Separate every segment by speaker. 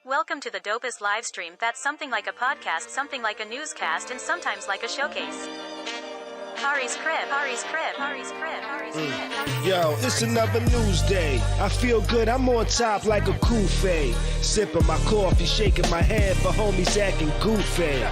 Speaker 1: Welcome to the dopest live stream that's something like a podcast, something like a newscast, and sometimes like a showcase. Khary's crib, Khary's crib, Khary's crib, Khary's crib.
Speaker 2: Yo, it's another news day. I feel good, I'm on top like a kufe. Sipping my coffee, shaking my head for homies acting goofy.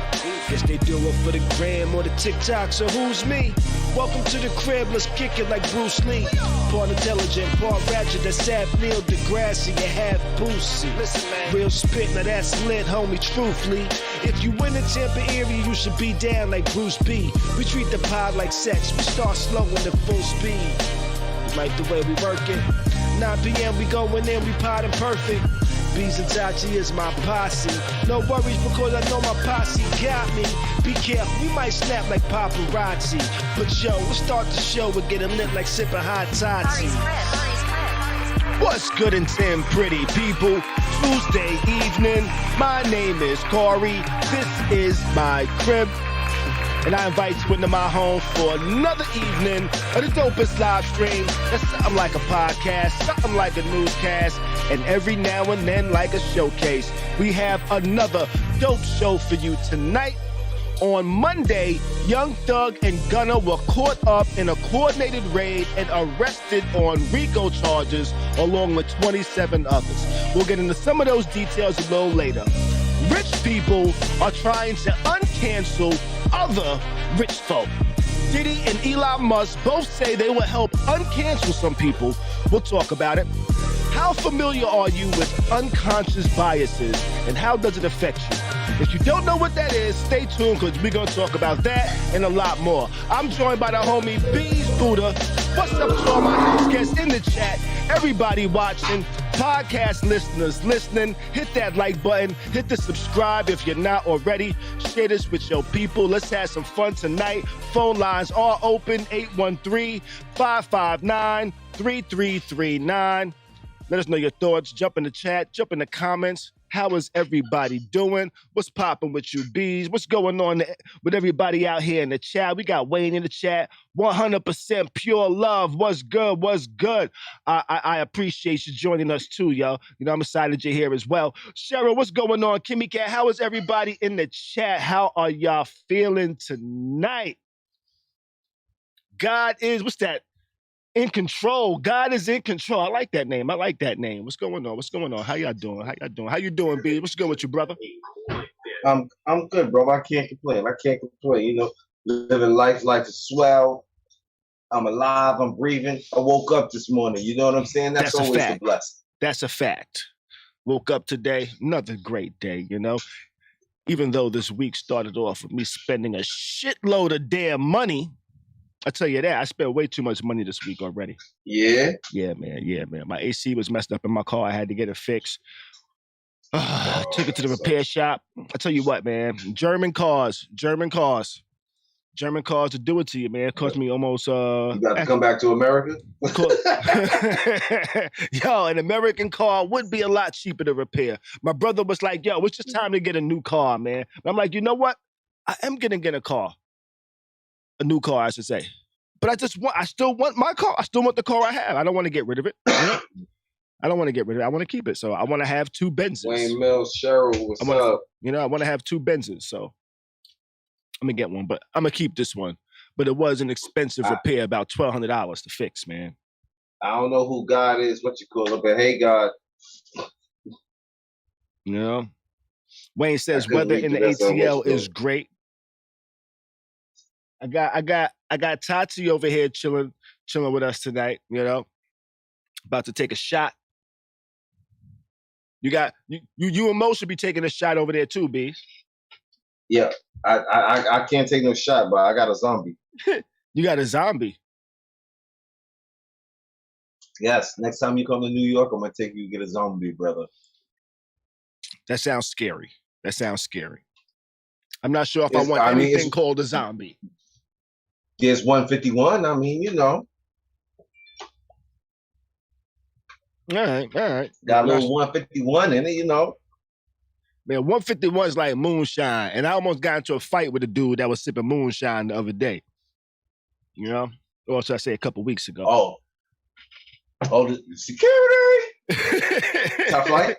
Speaker 2: Guess they do it for the gram or the TikTok, so who's me? Welcome to the crib, let's kick it like Bruce Lee. Part intelligent, part ratchet, that's Sap Neil deGrasse, and half Boosie. Listen, man. Real spit, now that's lit, homie, truthfully. If you in the Tampa area, you should be down like Bruce B. We treat the pod like sex, we start slow into full speed. You like the way we work it? 9 p.m. we going in, we podding perfect. Beez and Tati is my posse. No worries because I know my posse got me. Be careful, we might snap like paparazzi. But yo, let's start the show and get lit like sipping hot Tati. What's good and Tim pretty people? Tuesday evening, my name is Khary. This is my crib. And I invite you into my home for another evening of the dopest live stream. That's something like a podcast, something like a newscast, and every now and then like a showcase. We have another dope show for you tonight. On Monday, Young Thug and Gunna were caught up in a coordinated raid and arrested on RICO charges along with 27 others. We'll get into some of those details a little later. Rich people are trying to uncancel other rich folk. Diddy and Elon Musk both say they will help uncancel some people. We'll talk about it. How familiar are you with unconscious biases and how does it affect you? If you don't know what that is, stay tuned because we're going to talk about that and a lot more. I'm joined by the homie Beez Buddha. What's up to all my guests in the chat? Everybody watching, podcast listeners listening, hit that like button, hit the subscribe if you're not already. Share this with your people. Let's have some fun tonight. Phone lines are open, 813-559-3339. Let us know your thoughts. Jump in the chat, jump in the comments. How is everybody doing? What's popping with you, Beez? What's going on with everybody out here in the chat? We got Wayne in the chat. 100% pure love. What's good? What's good? I appreciate you joining us too, yo. You know, I'm excited you're here as well. Cheryl, what's going on? Kimmy Cat, how is everybody in the chat? How are y'all feeling tonight? God is, what's that? In control. God is in control. I like that name. What's going on? What's going on? How y'all doing? How you doing, B? What's good with you, brother?
Speaker 3: I'm good, bro. I can't complain. You know, living life is swell. I'm alive. I'm breathing. I woke up this morning. You know what I'm saying? That's always a blessing.
Speaker 2: That's a fact. Woke up today. Another great day, you know? Even though this week started off with me spending a shitload of damn money, I tell you that, I spent way too much money this week already.
Speaker 3: Yeah?
Speaker 2: Yeah, man. My AC was messed up in my car. I had to get it fixed. I took it to the repair shop. I tell you what, man. German cars will do it to you, man. It cost me almost...
Speaker 3: you got to come back to America?
Speaker 2: Yo, an American car would be a lot cheaper to repair. My brother was like, yo, it's just time to get a new car, man. And I'm like, you know what? I am going to get a car. A new car, I should say. But I still want my car. I still want the car I have. I don't want to get rid of it. I don't want to get rid of it. I want to keep it. So I want to have 2 Benzes.
Speaker 3: Wayne Mills, Cheryl, what's up?
Speaker 2: You know, I want to have 2 Benzes. So I'm going to get one, but I'm going to keep this one. But it was an expensive repair, about $1,200 to fix, man.
Speaker 3: I don't know who God is, what you call it, but hey, God.
Speaker 2: You know? Wayne says weather in the ATL is great. I got Tati over here chilling with us tonight, you know, about to take a shot. You and Mo should be taking a shot over there too, B.
Speaker 3: Yeah, I can't take no shot, but I got a zombie.
Speaker 2: You got a zombie?
Speaker 3: Yes, next time you come to New York, I'm going to take you to get a zombie, brother.
Speaker 2: That sounds scary. I'm not sure if I want anything called a zombie.
Speaker 3: There's 151. I mean, you know.
Speaker 2: All right.
Speaker 3: Got a little 151 in it, you know.
Speaker 2: Man, 151 is like moonshine. And I almost got into a fight with a dude that was sipping moonshine the other day. You know? Or should I say a couple weeks ago.
Speaker 3: Oh, the security. Tough light?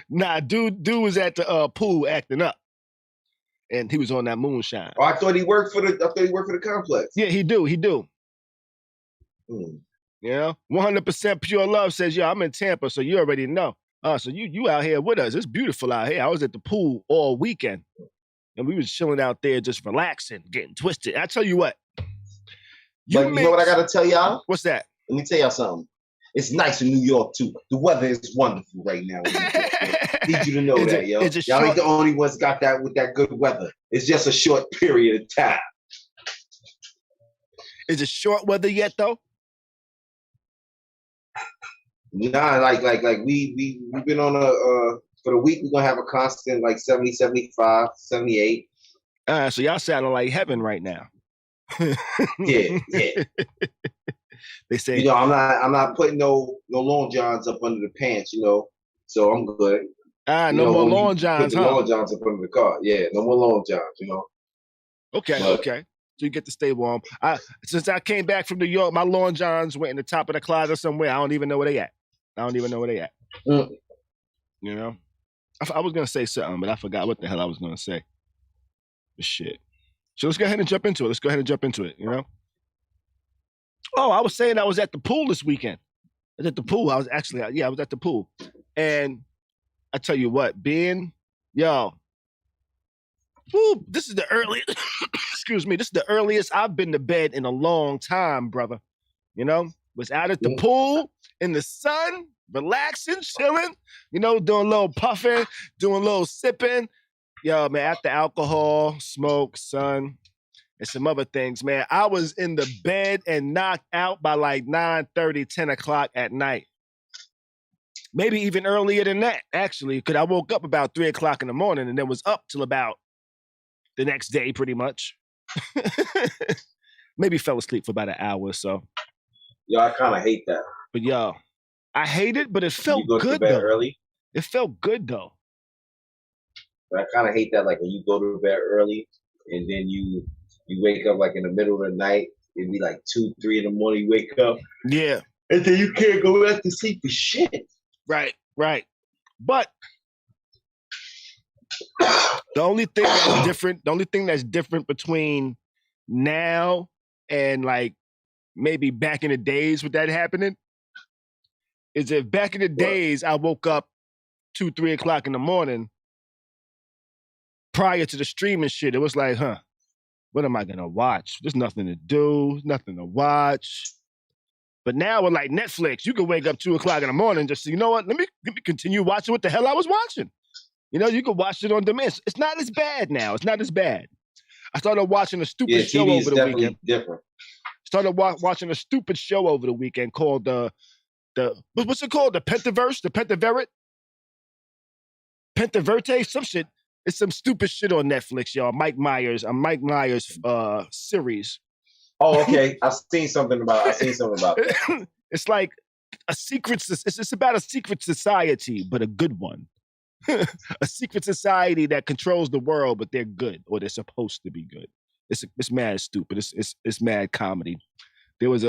Speaker 2: Nah, dude was at the pool acting up, and he was on that moonshine.
Speaker 3: Oh, I thought he worked for the complex.
Speaker 2: Yeah, he do.
Speaker 3: Hmm.
Speaker 2: You know, 100% pure love says, "Yo, I'm in Tampa, so you already know." So you out here with us. It's beautiful out here. I was at the pool all weekend, and we was chilling out there, just relaxing, getting twisted. I tell you what.
Speaker 3: You know what I gotta tell y'all?
Speaker 2: What's that?
Speaker 3: Let me tell y'all something. It's nice in New York too. The weather is wonderful right now. Need you to know that, yo. Y'all ain't the only ones got that with that good weather. It's just a short period of time.
Speaker 2: Is it short weather yet though?
Speaker 3: Nah, like we've been on for the week we're gonna have a constant like 70, 75, 78.
Speaker 2: So y'all sounding like heaven right now.
Speaker 3: Yeah.
Speaker 2: They say,
Speaker 3: I'm not putting no long johns up under the pants, so I'm good.
Speaker 2: No more long johns, huh?
Speaker 3: Long johns up under the car. Yeah, no more long johns,
Speaker 2: Okay. So you get to stay warm. Since I came back from New York, my long johns went in the top of the closet somewhere. I don't even know where they at.
Speaker 3: Mm.
Speaker 2: You know? I was gonna say something, but I forgot what the hell I was gonna say. Shit. So let's go ahead and jump into it. You know? Oh, I was saying I was at the pool this weekend. I was at the pool. I was at the pool. And I tell you what, woo, this is the earliest, excuse me, this is the earliest I've been to bed in a long time, brother. You know, was out at the pool, in the sun, relaxing, chilling, doing a little puffing, doing a little sipping. Yo, man, after alcohol, smoke, sun, and some other things, man. I was in the bed and knocked out by like 9:30, 10 o'clock at night. Maybe even earlier than that, actually, because I woke up about 3 o'clock in the morning and then was up till about the next day, pretty much. Maybe fell asleep for about an hour or so.
Speaker 3: Yo, I kind of hate that.
Speaker 2: But yo, I hate it, but it felt good, though. You go to bed
Speaker 3: early?
Speaker 2: It felt good, though.
Speaker 3: But I kind of hate that, like, when you go to bed early and then you wake up, like, in the middle of the night. It'd be like 2, 3 in the morning, you wake up.
Speaker 2: Yeah.
Speaker 3: And then you can't go back to sleep for shit.
Speaker 2: Right. But the only thing that's different between now and like maybe back in the days with that happening is if back in the days I woke up 2, 3 o'clock in the morning prior to the streaming shit, it was like, what am I gonna watch? There's nothing to do, nothing to watch. But now with like Netflix, you can wake up 2 o'clock in the morning and just say, you know what? Let me continue watching what the hell I was watching. You can watch it on demand. It's not as bad now. It's not as bad. I started watching a stupid show
Speaker 3: TV
Speaker 2: over the weekend.
Speaker 3: Different.
Speaker 2: Started watching a stupid show over the weekend called what's it called? The Pentaverse? The Pentaverate? Pentaverte? Some shit. It's some stupid shit on Netflix, y'all. Mike Myers series.
Speaker 3: Oh, okay. I've seen something about that.
Speaker 2: It's like it's about a secret society, but a good one. A secret society that controls the world, but they're good, or they're supposed to be good. It's mad stupid. It's mad comedy. There was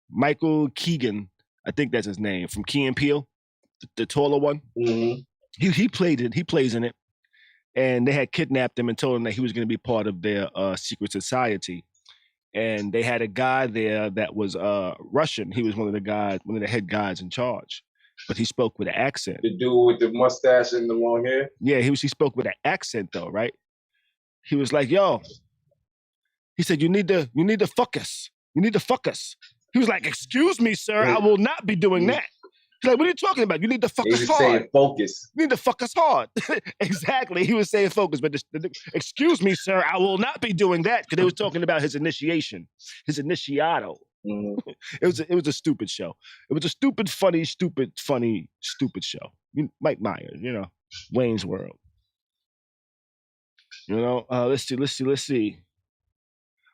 Speaker 2: Michael Keegan, I think that's his name, from Key and Peele, the taller one.
Speaker 3: Mm-hmm.
Speaker 2: He played it. He plays in it. And they had kidnapped him and told him that he was going to be part of their secret society. And they had a guy there that was Russian. He was one of the head guys in charge. But he spoke with an accent.
Speaker 3: The dude with the mustache and the long hair?
Speaker 2: Yeah, he spoke with an accent though, right? He was like, yo. He said, you need to focus. You need to focus. He was like, excuse me, sir, I will not be doing that. He's like, what are you talking about? You need to focus hard.
Speaker 3: Saying focus.
Speaker 2: You need to focus hard. Exactly. He was saying focus, but excuse me, sir, I will not be doing that, because they was talking about his initiation, his initiato. Mm-hmm. It was a stupid show. It was a stupid, funny show. Mike Myers, Wayne's World. Let's see.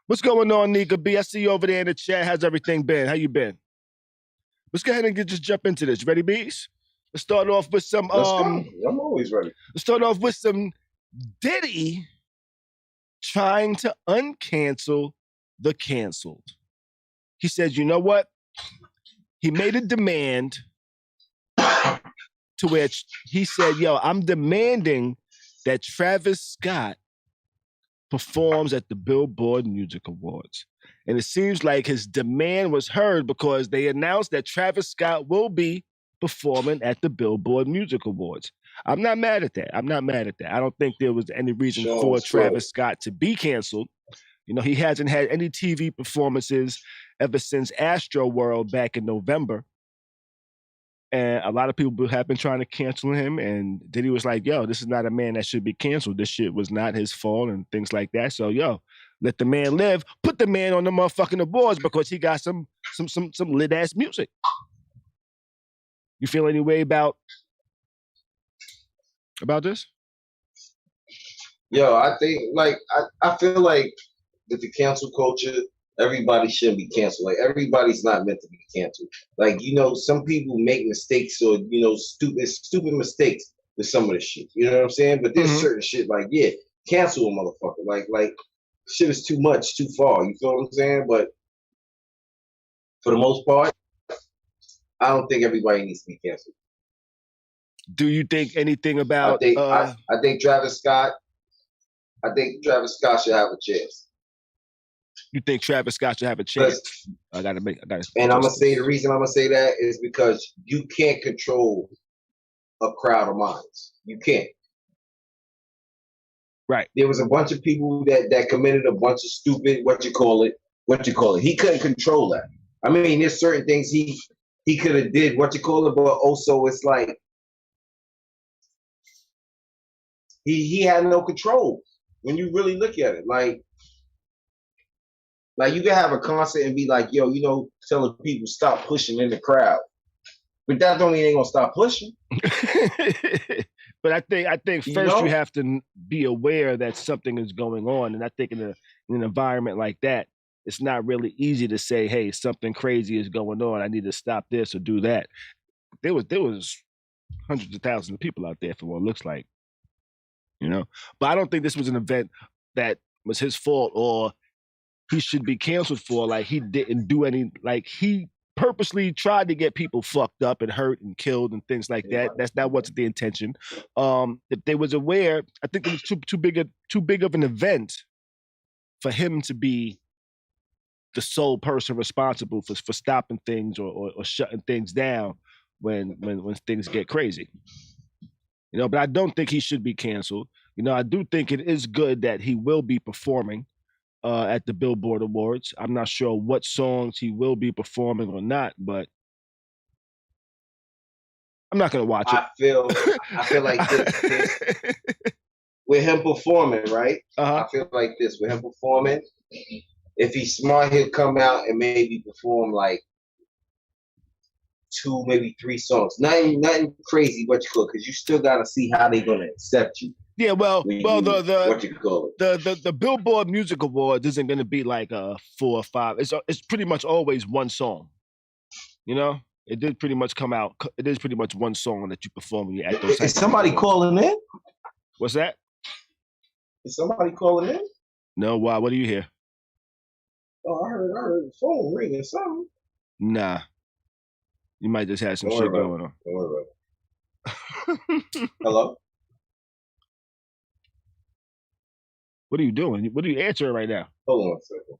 Speaker 2: What's going on, Nika B? I see you over there in the chat. How's everything been? How you been? Let's go ahead and just jump into this. Ready, Beez? Let's start off with some.
Speaker 3: Let's go. I'm always ready.
Speaker 2: Let's start off with some Diddy trying to uncancel the canceled. He said, you know what? He made a demand to where he said, yo, I'm demanding that Travis Scott performs at the Billboard Music Awards. And it seems like his demand was heard because they announced that Travis Scott will be performing at the Billboard Music Awards. I'm not mad at that. I don't think there was any reason for Travis Scott to be canceled. You know, he hasn't had any TV performances ever since Astro World back in November. And a lot of people have been trying to cancel him. And Diddy was like, yo, this is not a man that should be canceled. This shit was not his fault and things like that. So, yo, let the man live. Put the man on the motherfucking awards because he got some lit ass music. You feel any way about this?
Speaker 3: Yo, I think I feel like with the cancel culture, everybody shouldn't be canceled. Like everybody's not meant to be canceled. Like, you know, some people make mistakes or, you know, stupid mistakes with some of the shit. You know what I'm saying? But there's certain shit like, yeah, cancel a motherfucker. Like shit is too much, too far. You feel what I'm saying? But for the most part, I don't think everybody needs to be canceled.
Speaker 2: Do you think anything about?
Speaker 3: I think Travis Scott. I think Travis Scott should have a chance.
Speaker 2: You think Travis Scott should have a chance? I gotta.
Speaker 3: And I'm gonna say the reason I'm gonna say that is because you can't control a crowd of minds. You can't.
Speaker 2: Right.
Speaker 3: There was a bunch of people that committed a bunch of stupid what you call it. He couldn't control that. I mean, there's certain things he could have did what you call it, but also it's like he had no control when you really look at it. Like you can have a concert and be like, yo, you know, telling people stop pushing in the crowd. But that don't mean they ain't gonna stop pushing.
Speaker 2: But I think first you have to be aware that something is going on. And I think in an environment like that, it's not really easy to say, hey, something crazy is going on. I need to stop this or do that. There was hundreds of thousands of people out there for what it looks like. You know? But I don't think this was an event that was his fault or he should be canceled for. Like he didn't do any, like he purposely tried to get people fucked up and hurt and killed and things like that. That wasn't the intention. If they was aware, I think it was too big of an event for him to be the sole person responsible for stopping things or shutting things down when things get crazy. You know, but I don't think he should be canceled. You know, I do think it is good that he will be performing at the Billboard Awards. I'm not sure what songs he will be performing or not, but I'm not gonna watch it.
Speaker 3: I feel like this with him performing, right? I feel like this with him performing. If he's smart, he'll come out and maybe perform like 2, maybe 3 songs. Nothing crazy, what you call it, because you still gotta see how they're gonna accept you.
Speaker 2: Yeah, well,
Speaker 3: what you call it.
Speaker 2: The Billboard Music Awards isn't going to be like a 4 or 5. It's pretty much always one song. You know, it did pretty much come out. It is pretty much one song that you perform when you're at those.
Speaker 3: Is somebody calling in?
Speaker 2: What's that?
Speaker 3: Is somebody calling in?
Speaker 2: No, why? What do you hear?
Speaker 3: Oh, I heard the phone ringing. Something.
Speaker 2: Nah, you might just have some shit going on.
Speaker 3: Don't worry about it. Hello.
Speaker 2: What are you doing? What are you answering right now?
Speaker 3: Hold on a second.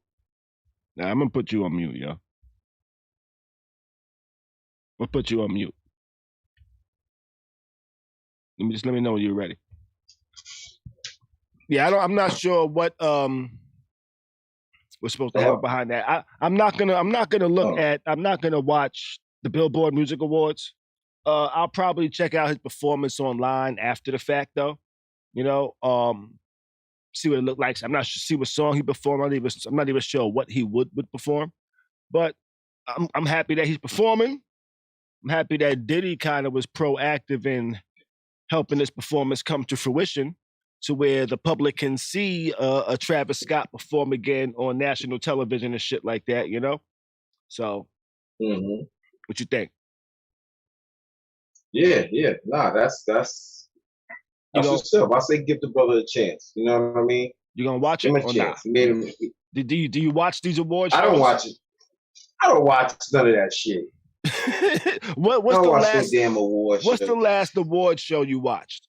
Speaker 2: Nah, I'm gonna put you on mute, yo. I'll put you on mute. Let me know when you're ready. Yeah, I'm not sure what we're supposed to have behind that. I'm not gonna watch the Billboard Music Awards. I'll probably check out his performance online after the fact, though. You know, see what it looked like. I'm not sure, see what song he performed. I'm not even sure what he would perform. But I'm happy that he's performing. I'm happy that Diddy kind of was proactive in helping this performance come to fruition to where the public can see a Travis Scott perform again on national television and shit like that, you know? So, what you think?
Speaker 3: Yeah. Nah, that's what's up. I say give the brother a chance. You know what I mean?
Speaker 2: You gonna watch it or not? Do you watch these awards shows?
Speaker 3: I don't watch it. I don't watch none of that shit.
Speaker 2: What's
Speaker 3: I
Speaker 2: the
Speaker 3: watch
Speaker 2: last?
Speaker 3: no damn award
Speaker 2: What's
Speaker 3: show.
Speaker 2: the last award show you watched?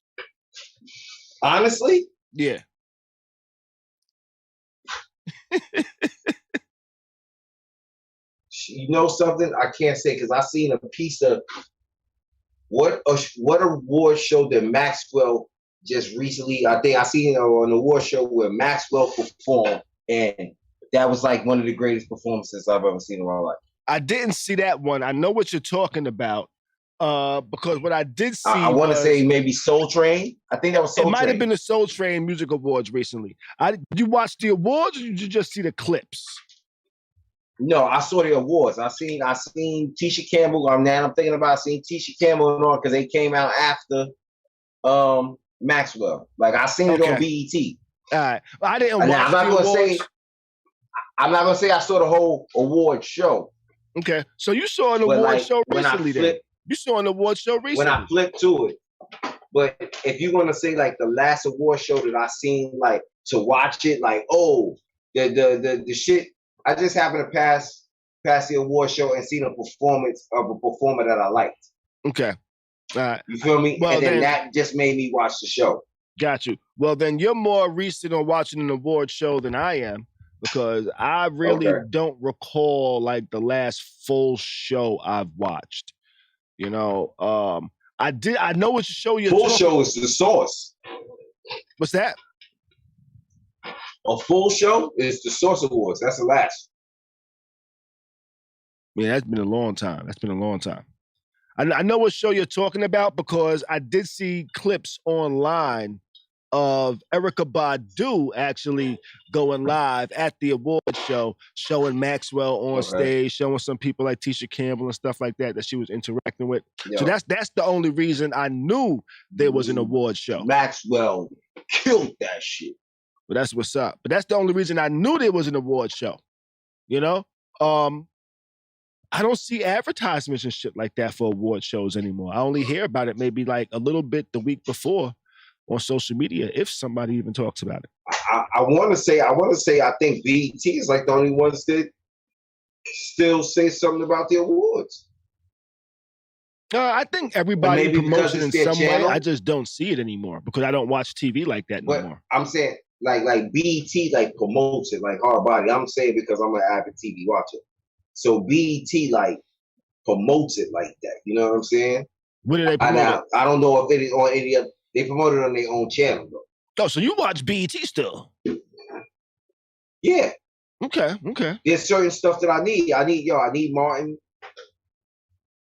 Speaker 3: Honestly,
Speaker 2: Yeah.
Speaker 3: you know something? I can't say because I seen a piece of what award show that Maxwell just recently. I think I seen an award show where Maxwell performed, and that was like one of the greatest performances I've ever seen in my life.
Speaker 2: I didn't see that one. I know what you're talking about. Because what I did see,
Speaker 3: I want to say maybe Soul Train. I think that was Soul
Speaker 2: Train. It might have been
Speaker 3: the
Speaker 2: Soul Train Music Awards recently. Did you watch the awards, or did you just see the clips?
Speaker 3: No, I saw the awards. I seen Tisha Campbell. I'm thinking about seeing Tisha Campbell and all because they came out after Maxwell. Like I seen it on BET.
Speaker 2: All right, well, I didn't watch
Speaker 3: I'm not
Speaker 2: the
Speaker 3: gonna
Speaker 2: awards.
Speaker 3: I'm not gonna say I saw the whole award show.
Speaker 2: Okay, so you saw an award show recently. Then you saw an award show recently.
Speaker 3: When I flipped to it, but if you're gonna say like the last award show that I seen like to watch it, like the shit. I just happened to pass the award show and seen a performance of a performer that I liked.
Speaker 2: Okay.
Speaker 3: You feel me?
Speaker 2: Well,
Speaker 3: and then that just made me watch the show.
Speaker 2: Got you. Well, then you're more recent on watching an award show than I am because I really don't recall like the last full show I've watched. You know, I know what show you're
Speaker 3: full show is The Source.
Speaker 2: What's that?
Speaker 3: A full show is The Source Awards. That's the last.
Speaker 2: Yeah, that's been a long time. I know what show you're talking about because I did see clips online of Erykah Badu actually going live at the award show, showing Maxwell on stage, showing some people like Tisha Campbell and stuff like that she was interacting with. Yo. So that's the only reason I knew there was an award show.
Speaker 3: Maxwell killed that shit.
Speaker 2: But that's what's up. But that's the only reason I knew there was an award show. You know? I don't see advertisements and shit like that for award shows anymore. I only hear about it maybe like a little bit the week before on social media, if somebody even talks about it.
Speaker 3: I want to say, I think BET is like the only ones that still say something about the awards.
Speaker 2: I think everybody promotes it in some way. I just don't see it anymore because I don't watch TV like that no more.
Speaker 3: I'm saying like BET like promotes it like hard body. I'm saying because I'm an avid TV watcher. So BET like promotes it like that. You know what I'm saying?
Speaker 2: What do they promote?
Speaker 3: I don't know if it is on any of. They promote it on their own channel though.
Speaker 2: Oh, so you watch BET still?
Speaker 3: Yeah.
Speaker 2: Okay.
Speaker 3: There's certain stuff that I need. I need Martin.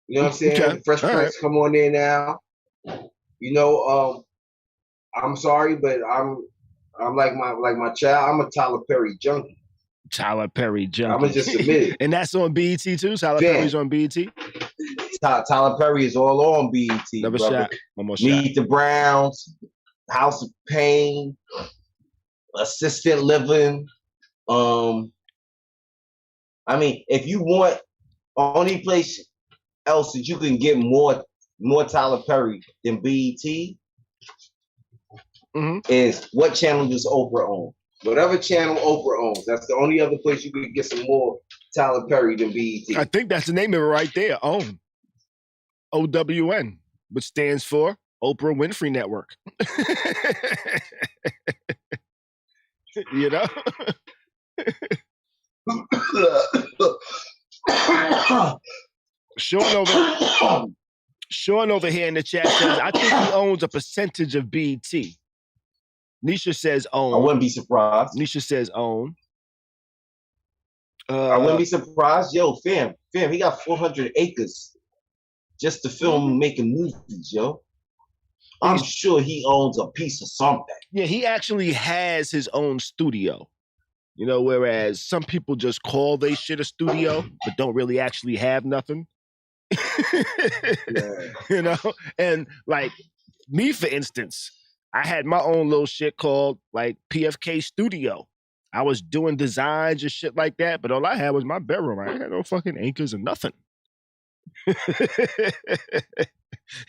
Speaker 3: You know what I'm saying? Okay. Fresh Prince come on there now. You know, I'm sorry, but I'm like my child. I'm a Tyler Perry junkie.
Speaker 2: Tyler Perry junkie.
Speaker 3: I'm gonna just admit it.
Speaker 2: And that's on BET too? Tyler Perry's on BET?
Speaker 3: Tyler Perry is all on BET.
Speaker 2: Another shot. One more shot.
Speaker 3: Meet the Browns, House of Pain, Assisted Living. I mean, if you want, only place else that you can get more Tyler Perry than BET is what channel does Oprah own? Whatever channel Oprah owns, that's the only other place you can get some more Tyler Perry than BET.
Speaker 2: I think that's the name of it right there. OWN. OWN, which stands for Oprah Winfrey Network. You know? Sean over here in the chat says, I think he owns a percentage of BET. Nisha says own.
Speaker 3: I wouldn't be surprised.
Speaker 2: Nisha says own.
Speaker 3: I wouldn't be surprised. Yo, fam, he got 400 acres just to film making movies, yo. I'm sure he owns a piece of something.
Speaker 2: Yeah, he actually has his own studio. You know, whereas some people just call they shit a studio, but don't really actually have nothing. Yeah. You know? And like me, for instance, I had my own little shit called like PFK Studio. I was doing designs and shit like that, but all I had was my bedroom. I had no fucking anchors or nothing.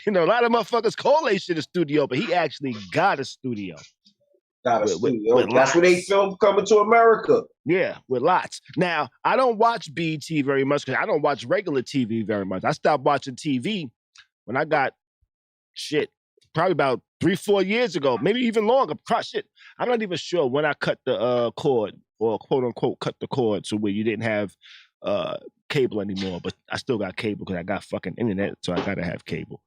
Speaker 2: You know, a lot of motherfuckers call they shit a studio, but he actually got a studio.
Speaker 3: Got a studio. That's where they film Coming to America.
Speaker 2: Yeah, with lots. Now, I don't watch BT very much because I don't watch regular TV very much. I stopped watching TV when I got probably about 3-4 years ago, maybe even longer. I'm not even sure when I cut the cord, or quote unquote cut the cord, so where you didn't have cable anymore, but I still got cable because I got fucking internet, so I gotta have cable.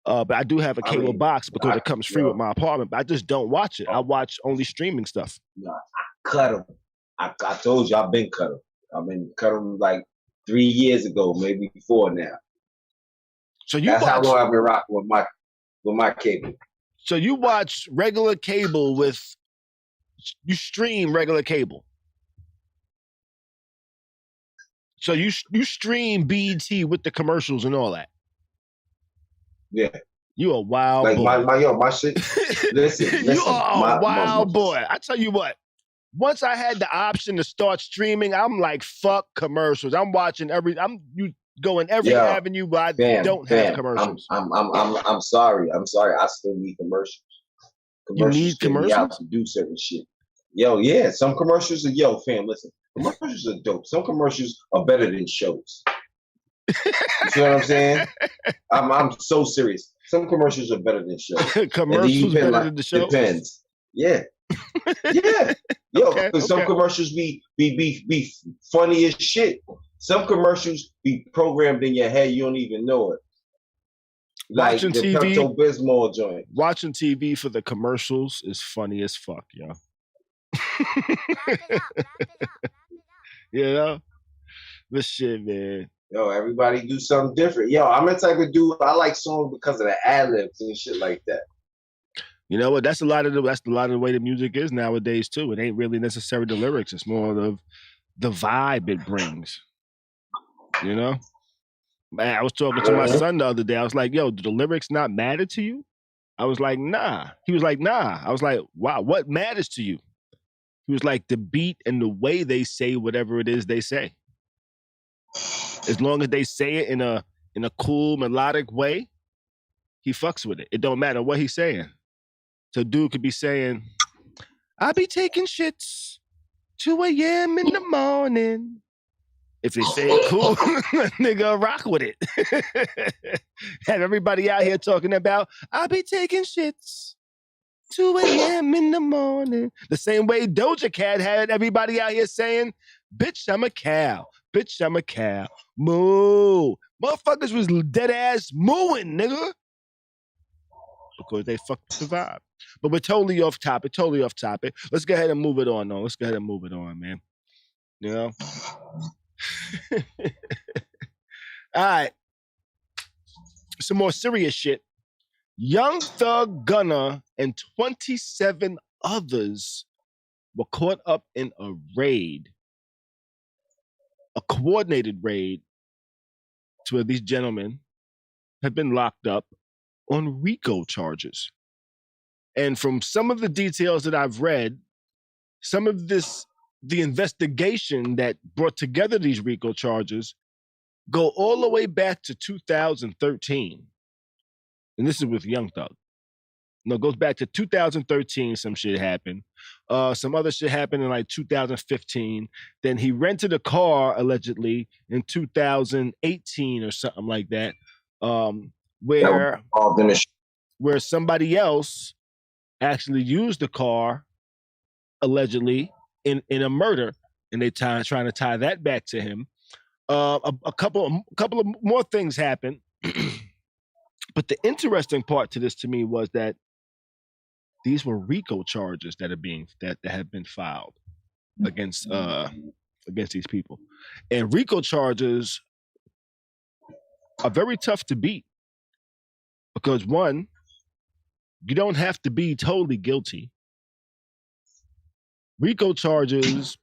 Speaker 2: But I do have a cable box because it comes free with my apartment, but I just don't watch it. I watch only streaming stuff.
Speaker 3: No, I cut them. I told you I've been cut them. I've been cut them like 3 years ago, maybe 4 now.
Speaker 2: So
Speaker 3: that's how long I've been rocking with my cable.
Speaker 2: So you watch regular cable you stream regular cable. So you stream BT with the commercials and all that.
Speaker 3: Yeah.
Speaker 2: You a wild boy.
Speaker 3: My shit. Listen.
Speaker 2: You are a wild boy. I tell you what, once I had the option to start streaming, I'm like, fuck commercials. I'm watching you go in every avenue, but I don't have commercials.
Speaker 3: I'm sorry. I still need commercials.
Speaker 2: You need commercials?
Speaker 3: Out to do certain shit. Yeah. Some commercials are fam, listen. Commercials are dope. Some commercials are better than shows. You see what I'm saying? I'm so serious. Some commercials are better than shows.
Speaker 2: Commercials better than the shows?
Speaker 3: Depends. Yeah. Yeah. Because some commercials be funny as shit. Some commercials be programmed in your head, you don't even know it. Like
Speaker 2: watching
Speaker 3: the
Speaker 2: TV,
Speaker 3: Pepto-Bismol joint.
Speaker 2: Watching TV for the commercials is funny as fuck, yo. You know? This shit, man.
Speaker 3: Everybody do something different. I'm the type of dude, I like songs because of the ad-libs and shit like that.
Speaker 2: You know what? That's a lot of the way the music is nowadays too. It ain't really necessarily the lyrics. It's more of the vibe it brings. You know? Man, I was talking to my son the other day. I was like, yo, do the lyrics not matter to you? I was like, nah. He was like, nah. I was like, wow, what matters to you? He was like, the beat and the way they say whatever it is they say. As long as they say it in a cool, melodic way, he fucks with it. It don't matter what he's saying. So dude could be saying, I be taking shits 2 a.m. in the morning. If they say it cool, nigga, rock with it. Have everybody out here talking about, I be taking shits 2 a.m. in the morning. The same way Doja Cat had everybody out here saying, bitch, I'm a cow. Bitch, I'm a cow. Moo. Motherfuckers was dead ass mooing, nigga. Because they fucked the vibe. But we're totally off topic. Let's go ahead and move it on, though. Let's go ahead and move it on, man. You know? All right. Some more serious shit. Young Thug Gunna and 27 others were caught up in a raid. A coordinated raid to where these gentlemen have been locked up on RICO charges. And from some of the details that I've read, some of the investigation that brought together these RICO charges go all the way back to 2013. And this is with Young Thug. No, it goes back to 2013, some shit happened. Some other shit happened in like 2015. Then he rented a car, allegedly, in 2018 or something like that, where somebody else actually used the car, allegedly, in a murder, and they trying to tie that back to him. A couple of more things happened. But the interesting part to this to me was that these were RICO charges that have been filed against these people. And RICO charges are very tough to beat because, one, you don't have to be totally guilty. RICO charges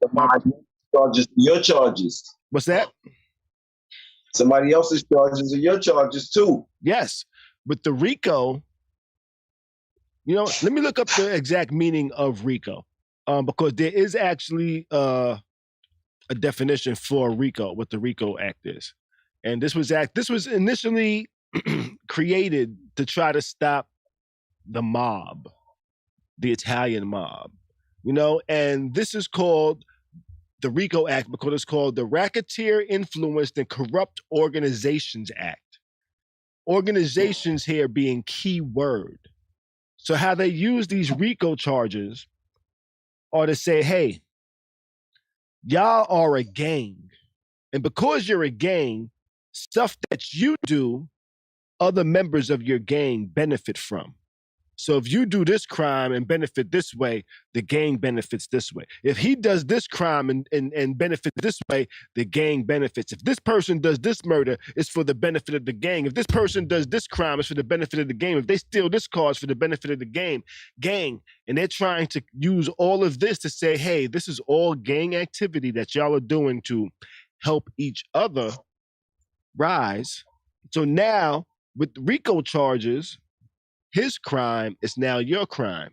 Speaker 3: your charges.
Speaker 2: What's that?
Speaker 3: Somebody else's charges are your charges too.
Speaker 2: Yes. With the RICO, let me look up the exact meaning of RICO, because there is actually a definition for RICO, what the RICO Act is. And this was initially created to try to stop the mob, the Italian mob. you know, and this is called the RICO Act because it's called the Racketeer Influenced and Corrupt Organizations Act. Organizations here being key word. So how they use these RICO charges are to say, hey, y'all are a gang. And because you're a gang, stuff that you do, other members of your gang benefit from. So if you do this crime and benefit this way, the gang benefits this way. If he does this crime and benefits this way, the gang benefits. If this person does this murder, it's for the benefit of the gang. If this person does this crime, it's for the benefit of the gang. If they steal this car, it's for the benefit of the gang. And they're trying to use all of this to say, hey, this is all gang activity that y'all are doing to help each other rise. So now with RICO charges, his crime is now your crime.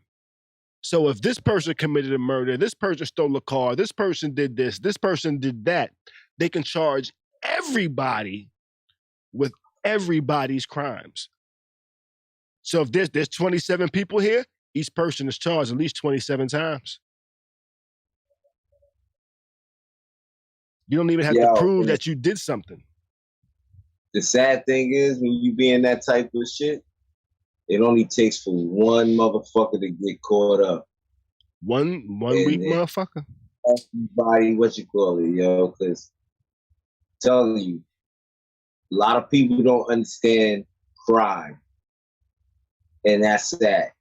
Speaker 2: So if this person committed a murder, this person stole a car, this person did this person did that, they can charge everybody with everybody's crimes. So if there's 27 people here, each person is charged at least 27 times. You don't even have to prove that you did something.
Speaker 3: The sad thing is when you be in that type of shit, it only takes for one motherfucker to get caught up.
Speaker 2: One weak motherfucker?
Speaker 3: Everybody, what you call it, yo, because I'm telling you, a lot of people don't understand crime. And that's sad.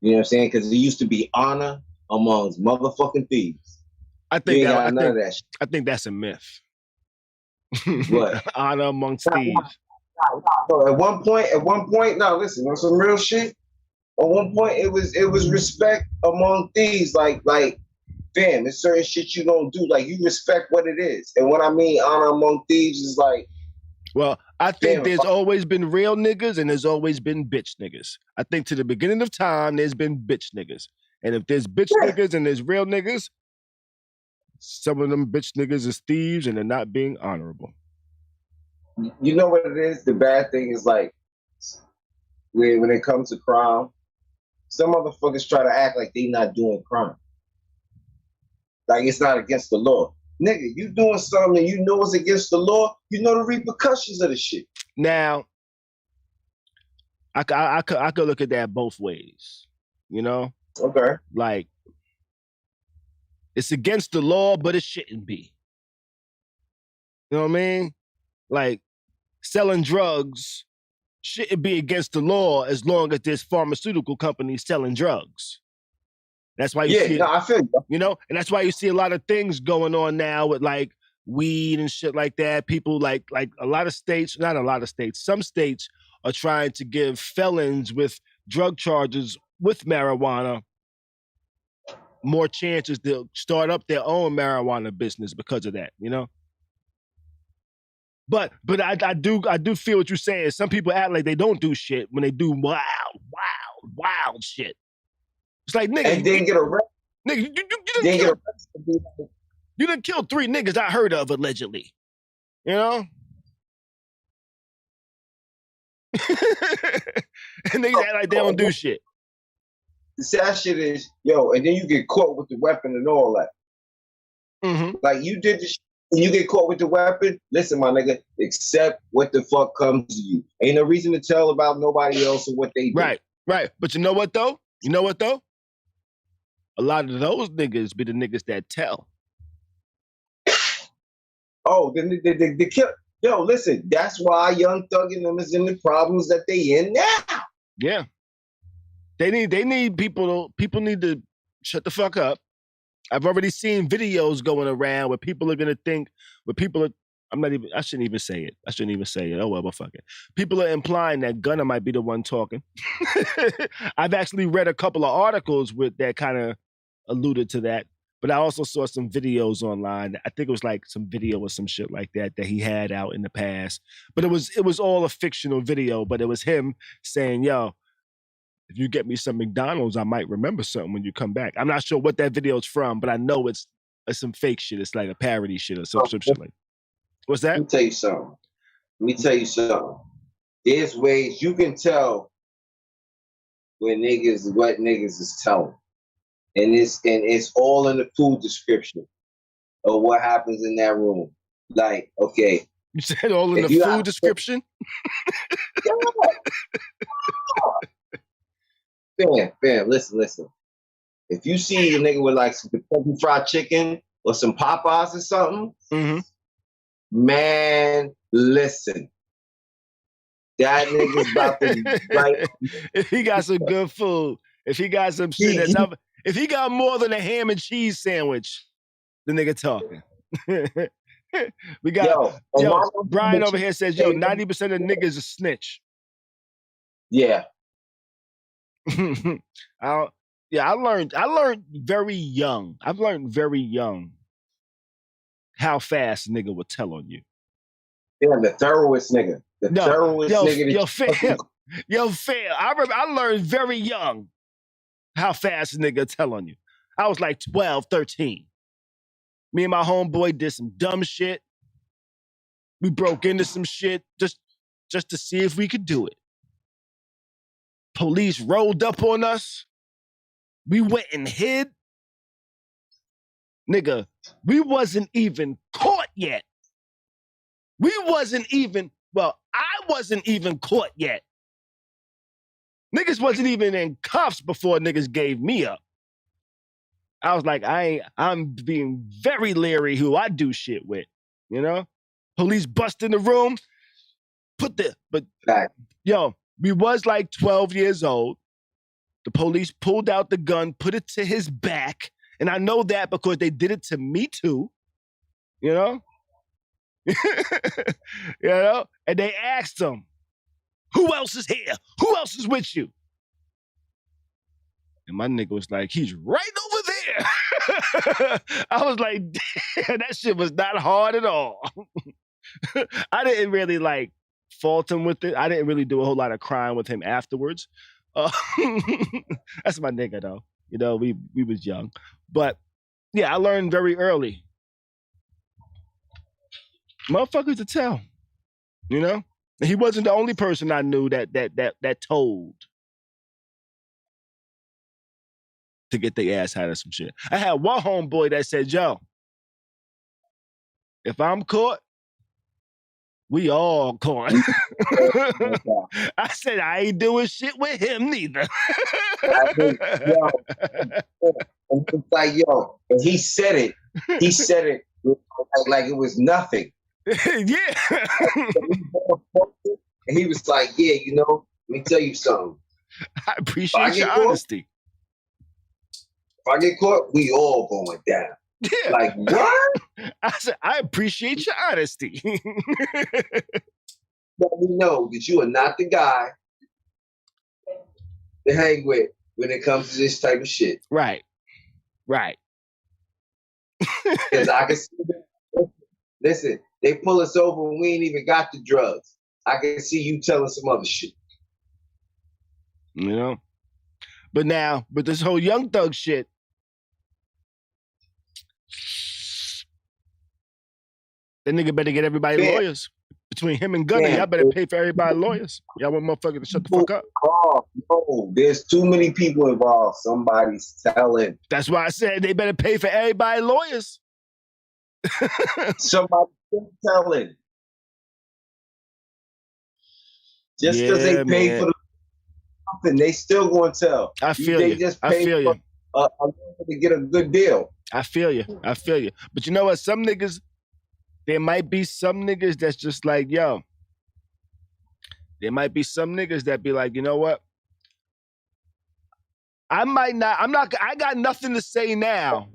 Speaker 3: You know what I'm saying? Because there used to be honor amongst motherfucking thieves.
Speaker 2: I think that's a myth.
Speaker 3: What?
Speaker 2: Honor amongst thieves.
Speaker 3: So at one point, now listen, on some real shit. At one point, it was respect among thieves. Like, fam, there's certain shit you don't do. Like, you respect what it is. And what I mean, honor among thieves is like.
Speaker 2: Well, I think there's always been real niggas and there's always been bitch niggas. I think to the beginning of time, there's been bitch niggas. And if there's bitch niggas and there's real niggas, some of them bitch niggas is thieves and they're not being honorable.
Speaker 3: You know what it is? The bad thing is like, when it comes to crime, some motherfuckers try to act like they not doing crime. Like it's not against the law. Nigga, you doing something you know it's against the law, you know the repercussions of the shit.
Speaker 2: Now, I could look at that both ways, you know?
Speaker 3: Okay.
Speaker 2: Like, it's against the law, but it shouldn't be. You know what I mean? Like, selling drugs shouldn't be against the law as long as there's pharmaceutical companies selling drugs. That's why you see
Speaker 3: I feel you.
Speaker 2: You know? And that's why you see a lot of things going on now with like weed and shit like that. People like a lot of states, not a lot of states, some states are trying to give felons with drug charges with marijuana more chances to start up their own marijuana business because of that, you know? But I do feel what you're saying. Some people act like they don't do shit when they do wild shit. It's like, nigga,
Speaker 3: and then get arrested.
Speaker 2: Nigga, you done killed 3 niggas I heard of allegedly. You know? And they act like they don't do shit.
Speaker 3: The sad shit is, and then you get caught with the weapon and all that.
Speaker 2: Mm-hmm.
Speaker 3: Like you did the shit. When you get caught with the weapon, listen, my nigga, accept what the fuck comes to you. Ain't no reason to tell about nobody else or what they do.
Speaker 2: Right. But you know what though? A lot of those niggas be the niggas that tell.
Speaker 3: Oh, the kill. Yo, listen, that's why Young Thug and them is in the problems that they in now. Yeah. They need people need to shut the fuck up. I've already seen videos going around where people are gonna think, I shouldn't even say it. Oh well, but fuck it. People are implying that Gunna might be the one talking. I've actually read a couple of articles that kind of alluded to that, but I also saw some videos online. I think it was like some video or some shit like that he had out in the past. But it was all a fictional video, but it was him saying, yo, if you get me some McDonald's, I might remember something when you come back. I'm not sure what that video is from, but I know it's some fake shit. It's like a parody shit or some shit like. What's that? Let me tell you something. There's ways you can tell what niggas is telling. and it's all in the food description of what happens in that room. Like, okay,
Speaker 2: you said all in the food description.
Speaker 3: Fam, listen. If you see a nigga with like some Kentucky Fried Chicken or some Popeyes or something, man, listen. That nigga's about to right.
Speaker 2: If he got some good food, if he got some shit if he got more than a ham and cheese sandwich, the nigga talking. We got Brian over here says, 90% of niggas a snitch.
Speaker 3: Yeah.
Speaker 2: I learned very young. I've learned very young how fast a nigga will tell on you.
Speaker 3: Yeah, the thoroughest nigga.
Speaker 2: Yo, fam. I learned very young how fast a nigga tell on you. I was like 12, 13. Me and my homeboy did some dumb shit. We broke into some shit just to see if we could do it. Police rolled up on us. We went and hid. Nigga, we wasn't even caught yet. I wasn't even caught yet. Niggas wasn't even in cuffs before niggas gave me up. I was like, I'm being very leery who I do shit with, you know? Police bust in the room, we was like 12 years old. The police pulled out the gun, put it to his back, and I know that because they did it to me too, you know? You know? And they asked him, who else is here? Who else is with you? And my nigga was like, he's right over there. I was like, damn, that shit was not hard at all. I didn't really like fault him with it. I didn't really do a whole lot of crying with him afterwards. That's my nigga though. You know, we was young. But yeah, I learned very early. Motherfuckers to tell. You know? And he wasn't the only person I knew that told to get their ass out of some shit. I had one homeboy that said, yo, if I'm caught, we all caught. I said, I ain't doing shit with him neither.
Speaker 3: It's like, yo, and he said it like it was nothing.
Speaker 2: Yeah.
Speaker 3: And he was like, yeah, you know, let me tell you something.
Speaker 2: I appreciate your honesty.
Speaker 3: If I get caught, we all going down.
Speaker 2: Yeah.
Speaker 3: Like, what?
Speaker 2: I said, I appreciate your honesty.
Speaker 3: Let me know that you are not the guy to hang with when it comes to this type of shit.
Speaker 2: Right.
Speaker 3: Because I can see them. Listen, they pull us over when we ain't even got the drugs. I can see you telling some other shit.
Speaker 2: You know? But this whole Young Thug shit, that nigga better get everybody lawyers. Between him and Gunna, y'all better pay for everybody lawyers. Y'all want motherfuckers to shut the fuck up.
Speaker 3: Oh, no, there's too many people involved. Somebody's telling.
Speaker 2: That's why I said they better pay for everybody lawyers.
Speaker 3: Somebody's telling. Just because they pay for something, they still going to tell.
Speaker 2: I feel you.
Speaker 3: Just pay for to get a good deal.
Speaker 2: I feel you. But you know what? There might be some niggas that's just like, yo. There might be some niggas that be like, you know what? I got nothing to say now,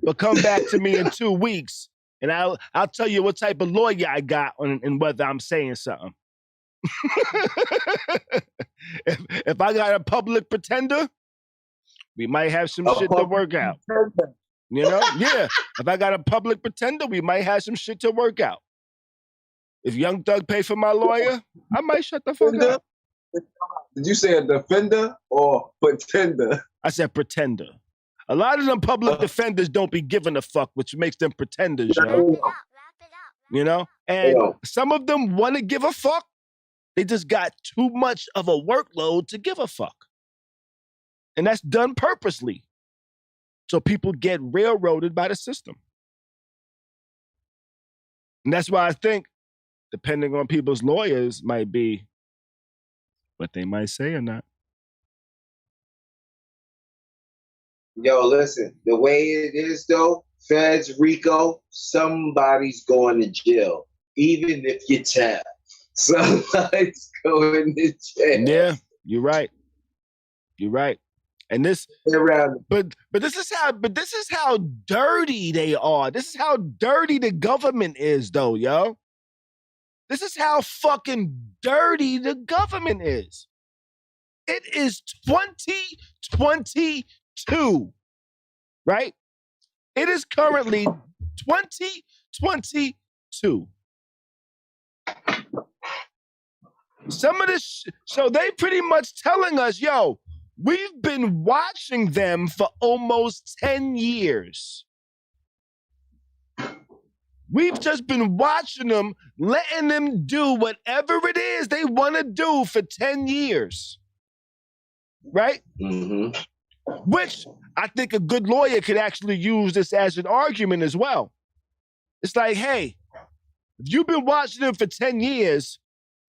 Speaker 2: but come back to me in 2 weeks and I'll tell you what type of lawyer I got and whether I'm saying something. if I got a public pretender, we might have some shit to work out. You know? Yeah. If I got a public pretender, we might have some shit to work out. If Young Thug pay for my lawyer, I might shut the fuck up.
Speaker 3: Did you say a defender or pretender?
Speaker 2: I said pretender. A lot of them public defenders don't be giving a fuck, which makes them pretenders, yo. You know? And some of them want to give a fuck. They just got too much of a workload to give a fuck. And that's done purposely. So people get railroaded by the system. And that's why I think, depending on people's lawyers, might be what they might say or not.
Speaker 3: Yo, listen, the way it is though, feds, RICO, somebody's going to jail. Even if you tap, somebody's going to jail.
Speaker 2: Yeah, you're right. You're right. And this, but this is how dirty they are. This is how dirty the government is, though, yo. This is how fucking dirty the government is. It is 2022, right? It is currently 2022. Some of this, so they pretty much telling us, yo, we've been watching them for almost 10 years. We've just been watching them, letting them do whatever it is they want to do for 10 years. Right?
Speaker 3: Mm-hmm.
Speaker 2: Which I think a good lawyer could actually use this as an argument as well. It's like, hey, if you've been watching them for 10 years,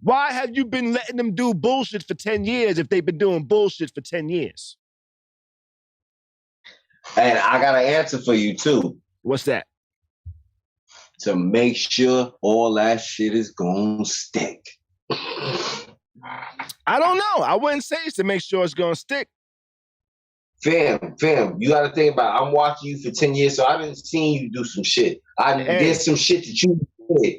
Speaker 2: why have you been letting them do bullshit for 10 years if they've been doing bullshit for 10 years?
Speaker 3: And I got an answer for you, too.
Speaker 2: What's that?
Speaker 3: To make sure all that shit is gonna stick.
Speaker 2: I don't know. I wouldn't say it's to make sure it's gonna stick.
Speaker 3: Fam, you gotta think about it. I'm watching you for 10 years, so I didn't see you do some shit. There's some shit that you did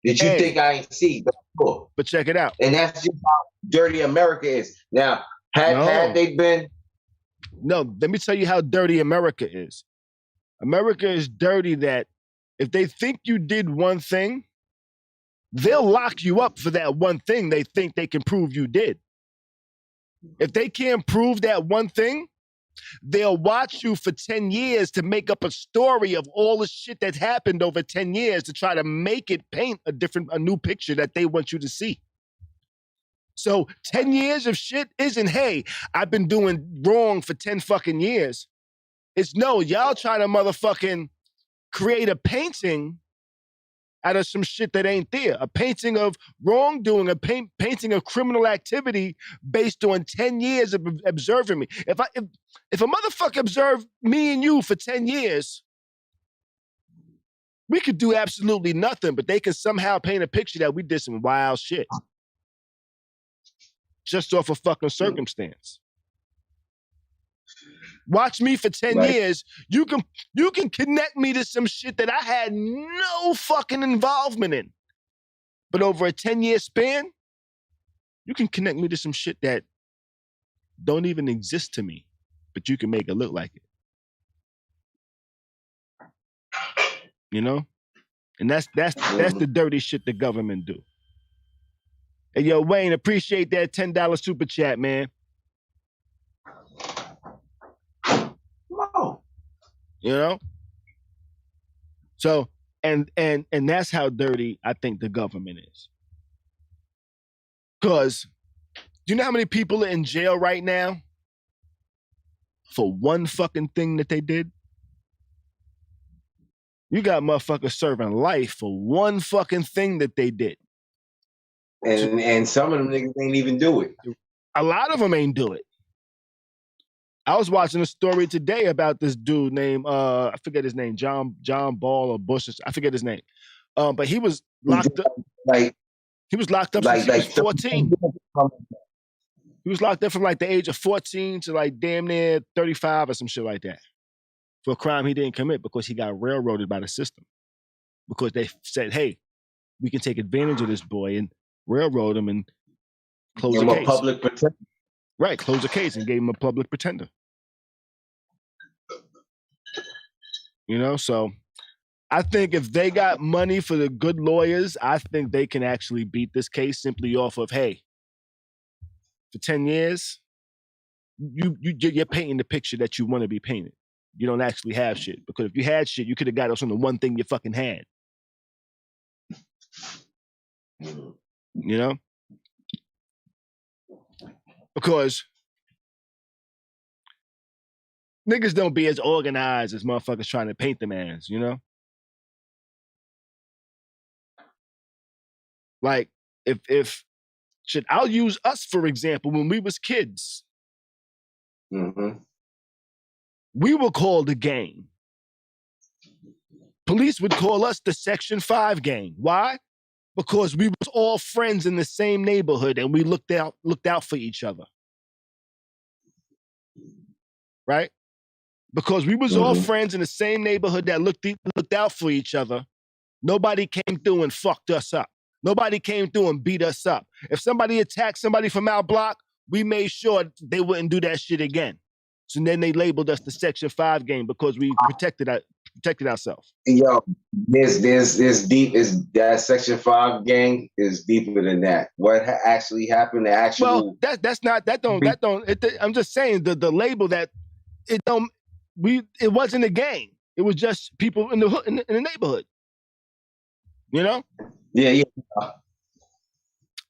Speaker 3: that you think I ain't see.
Speaker 2: But check it out.
Speaker 3: And that's just how dirty America is. Now, had they been...
Speaker 2: No, let me tell you how dirty America is. America is dirty that if they think you did one thing, they'll lock you up for that one thing they think they can prove you did. If they can't prove that one thing, they'll watch you for 10 years to make up a story of all the shit that's happened over 10 years to try to make it paint a new picture that they want you to see. So 10 years of shit isn't, hey, I've been doing wrong for 10 fucking years. It's no, y'all trying to motherfucking create a painting out of some shit that ain't there. A painting of wrongdoing, a painting of criminal activity based on 10 years of observing me. If a motherfucker observed me and you for 10 years, we could do absolutely nothing, but they can somehow paint a picture that we did some wild shit. Just off a fucking circumstance. Watch me for 10 years. You can connect me to some shit that I had no fucking involvement in. But over a 10-year span, you can connect me to some shit that don't even exist to me, but you can make it look like it. You know? And that's the dirty shit the government do. Hey, yo, Wayne, appreciate that $10 super chat, man. You know? So, and that's how dirty I think the government is. Because, do you know how many people are in jail right now for one fucking thing that they did? You got motherfuckers serving life for one fucking thing that they did.
Speaker 3: And some of them niggas ain't even do it.
Speaker 2: A lot of them ain't do it. I was watching a story today about this dude named I forget his name, John Ball or Bush. I forget his name. But he was locked up. He was locked up since he was 14. He was locked up from like the age of 14 to like damn near 35 or some shit like that for a crime he didn't commit because he got railroaded by the system. Because they said, hey, we can take advantage of this boy and railroad him and close the case.
Speaker 3: Public pretender.
Speaker 2: Right, close the case and gave him a public pretender. You know, so I think if they got money for the good lawyers, I think they can actually beat this case simply off of, hey, for 10 years, you're painting the picture that you want to be painted. You don't actually have shit. Because if you had shit, you could have got us on the one thing you fucking had. You know? Because Niggas don't be as organized as motherfuckers trying to paint them as, you know? Like, if shit, I'll use us, for example, when we was kids.
Speaker 3: Mm-hmm.
Speaker 2: We were called a gang. Police would call us the Section 5 gang. Why? Because we was all friends in the same neighborhood and we looked out for each other. Right? Because we was all friends in the same neighborhood that looked out for each other. Nobody came through and fucked us up. Nobody came through and beat us up. If somebody attacked somebody from our block, we made sure they wouldn't do that shit again. So then they labeled us the Section 5 gang because we protected ourselves.
Speaker 3: Yo, there's deep. Is that Section 5 gang is deeper than that. What actually happened? The actual.
Speaker 2: Well, I'm just saying the label that it wasn't a gang. It was just people in the neighborhood. You know?
Speaker 3: Yeah.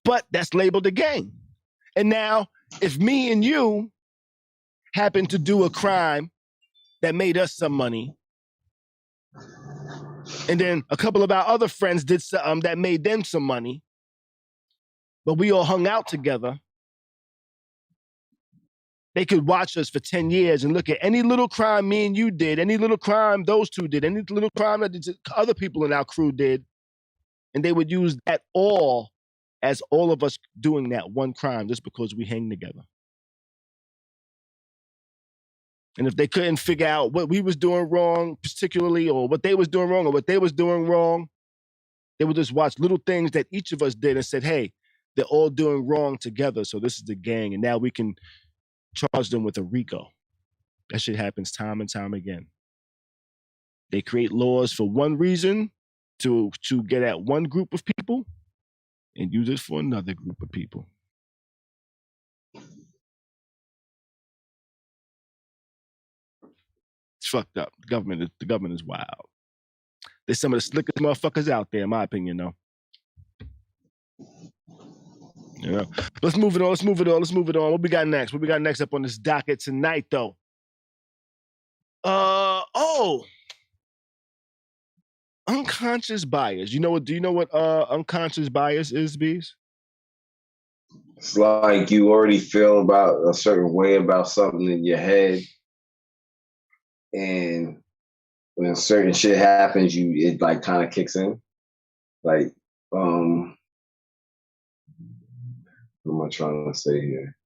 Speaker 2: But that's labeled a gang. And now, if me and you happen to do a crime that made us some money, and then a couple of our other friends did something that made them some money, but we all hung out together, they could watch us for 10 years and look at any little crime me and you did, any little crime those two did, any little crime that other people in our crew did, and they would use that all as all of us doing that one crime just because we hang together. And if they couldn't figure out what we was doing wrong, particularly, or what they was doing wrong, or what they was doing wrong, they would just watch little things that each of us did and said, hey, they're all doing wrong together, so this is the gang, and now we can charge them with a RICO. That shit happens time and time again. They create laws for one reason, to get at one group of people, and use it for another group of people. It's fucked up. The government is wild. They're some of the slickest motherfuckers out there, in my opinion, though. You know. Let's move it on. What we got next? What we got next up on this docket tonight, though? Unconscious bias. Do you know what unconscious bias is, Beez?
Speaker 3: It's like you already feel about a certain way about something in your head, and when certain shit happens, it like kind of kicks in. Like, what am I trying to say here?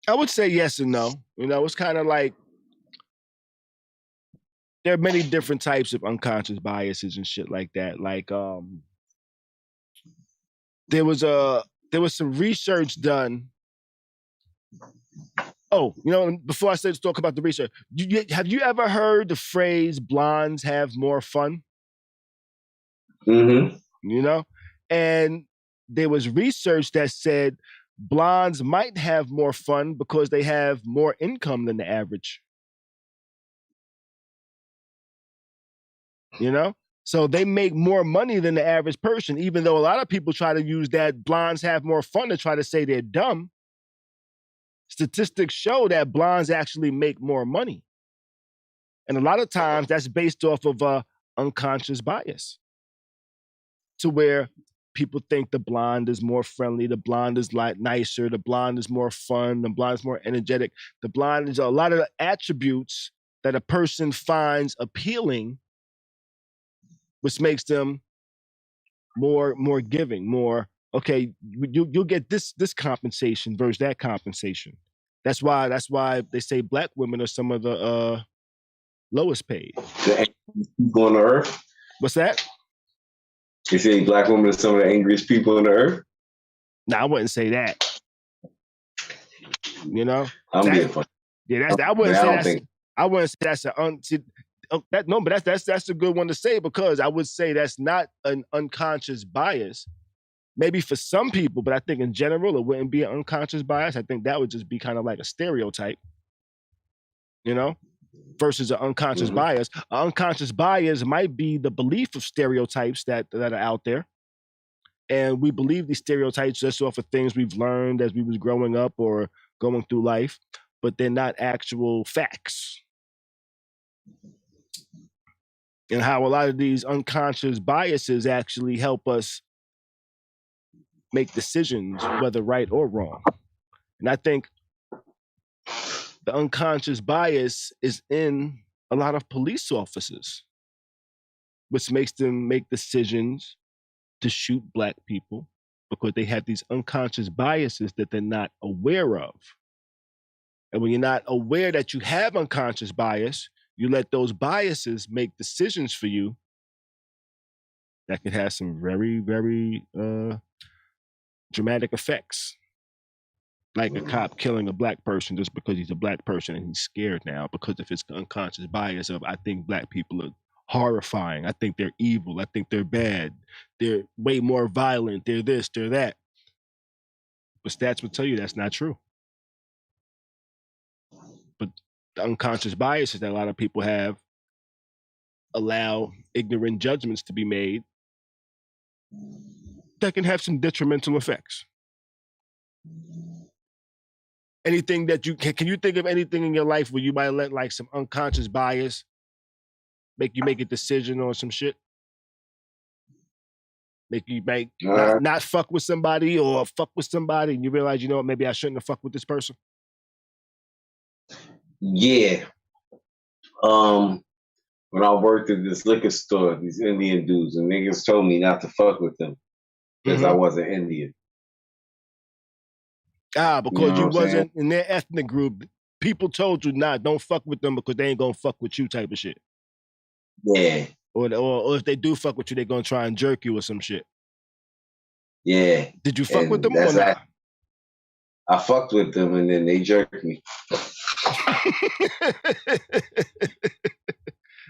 Speaker 2: I would say yes and no. It's kind of like there are many different types of unconscious biases and shit like that. Like, there was some research done. Oh, before I talk about the research, have you ever heard the phrase "blondes have more fun"?
Speaker 3: Mm-hmm.
Speaker 2: And there was research that said blondes might have more fun because they have more income than the average. So they make more money than the average person, even though a lot of people try to use that blondes have more fun to try to say they're dumb. Statistics show that blondes actually make more money. And a lot of times that's based off of unconscious bias, to where people think the blonde is more friendly, the blonde is like nicer, the blonde is more fun, the blonde is more energetic. The blonde is a lot of attributes that a person finds appealing, which makes them more giving, more, okay, you'll get this compensation versus that compensation. That's why they say black women are some of the lowest paid.
Speaker 3: The angriest people on the earth?
Speaker 2: What's that?
Speaker 3: You say black women are some of the angriest people on the earth?
Speaker 2: No, I wouldn't say that.
Speaker 3: I'm getting fucked.
Speaker 2: Yeah, I wouldn't say that's that's a good one to say, because I would say that's not an unconscious bias. Maybe for some people, but I think in general it wouldn't be an unconscious bias. I think that would just be kind of like a stereotype, versus an unconscious bias. An unconscious bias might be the belief of stereotypes that are out there. And we believe these stereotypes just off of things we've learned as we was growing up or going through life. but they're not actual facts. And how a lot of these unconscious biases actually help us make decisions, whether right or wrong. And I think the unconscious bias is in a lot of police officers, which makes them make decisions to shoot Black people because they have these unconscious biases that they're not aware of. And when you're not aware that you have unconscious bias, you let those biases make decisions for you that could have some very, very dramatic effects. Like a cop killing a Black person just because he's a Black person and he's scared now because of his unconscious bias of, I think Black people are horrifying. I think they're evil. I think they're bad. They're way more violent. They're this, they're that. But stats will tell you that's not true. But the unconscious biases that a lot of people have allow ignorant judgments to be made that can have some detrimental effects. Anything that can you think of anything in your life where you might let like some unconscious bias make you make a decision on some shit? Make you not fuck with somebody or fuck with somebody and you realize, you know what, maybe I shouldn't have fucked with this person?
Speaker 3: Yeah. When I worked at this liquor store, these Indian dudes and niggas told me not to fuck with them because I wasn't Indian.
Speaker 2: Because you wasn't in their ethnic group. People told you, don't fuck with them because they ain't gonna fuck with you type of shit.
Speaker 3: Yeah.
Speaker 2: Or if they do fuck with you, they're gonna try and jerk you or some shit.
Speaker 3: Yeah.
Speaker 2: Did you fuck with them or not?
Speaker 3: I fucked with them and then they jerked me.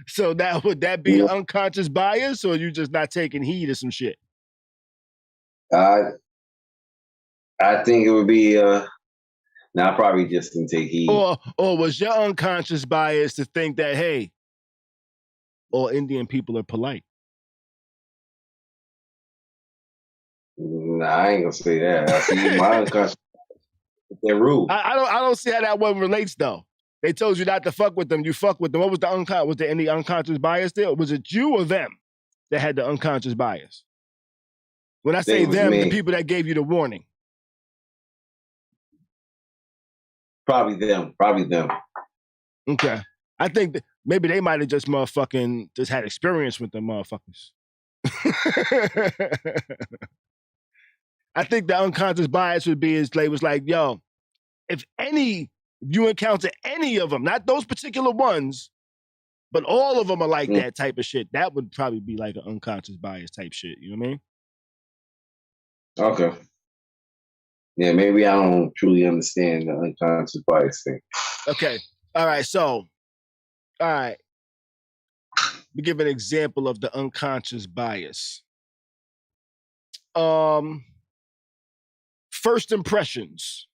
Speaker 2: So now would that be an unconscious bias or you just not taking heed of some shit?
Speaker 3: I think it would be I probably just didn't take heed.
Speaker 2: Or was your unconscious bias to think that, hey, all Indian people are polite?
Speaker 3: Nah, I ain't gonna say that. I see my unconscious. They're rude.
Speaker 2: I don't see how that one relates though. They told you not to fuck with them. You fuck with them. What was the was there any unconscious bias there? Or was it you or them that had the unconscious bias? When I say them, the people that gave you the warning.
Speaker 3: Probably them.
Speaker 2: Okay. I think that maybe they might have just just had experience with them motherfuckers. I think the unconscious bias would be was like, yo, if you encounter any of them, not those particular ones, but all of them are like that type of shit, that would probably be like an unconscious bias type shit. You know what I mean?
Speaker 3: Okay. Yeah, maybe I don't truly understand the unconscious bias thing. Okay.
Speaker 2: All right. So, we give an example of the unconscious bias. First impressions.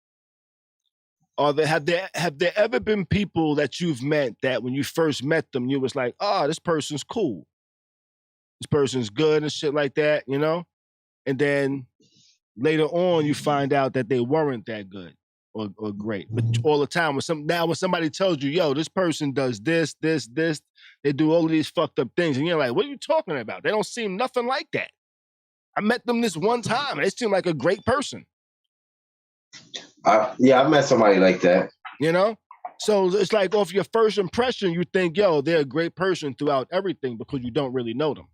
Speaker 2: Have there ever been people that you've met that when you first met them, you was like, oh, this person's cool. This person's good and shit like that, you know? And then later on, you find out that they weren't that good or great. But all the time, when somebody tells you, yo, this person does this, they do all of these fucked up things. And you're like, what are you talking about? They don't seem nothing like that. I met them this one time. And they seem like a great person.
Speaker 3: Yeah, I met somebody like that.
Speaker 2: You know? So it's like off your first impression, you think, yo, they're a great person throughout everything because you don't really know them.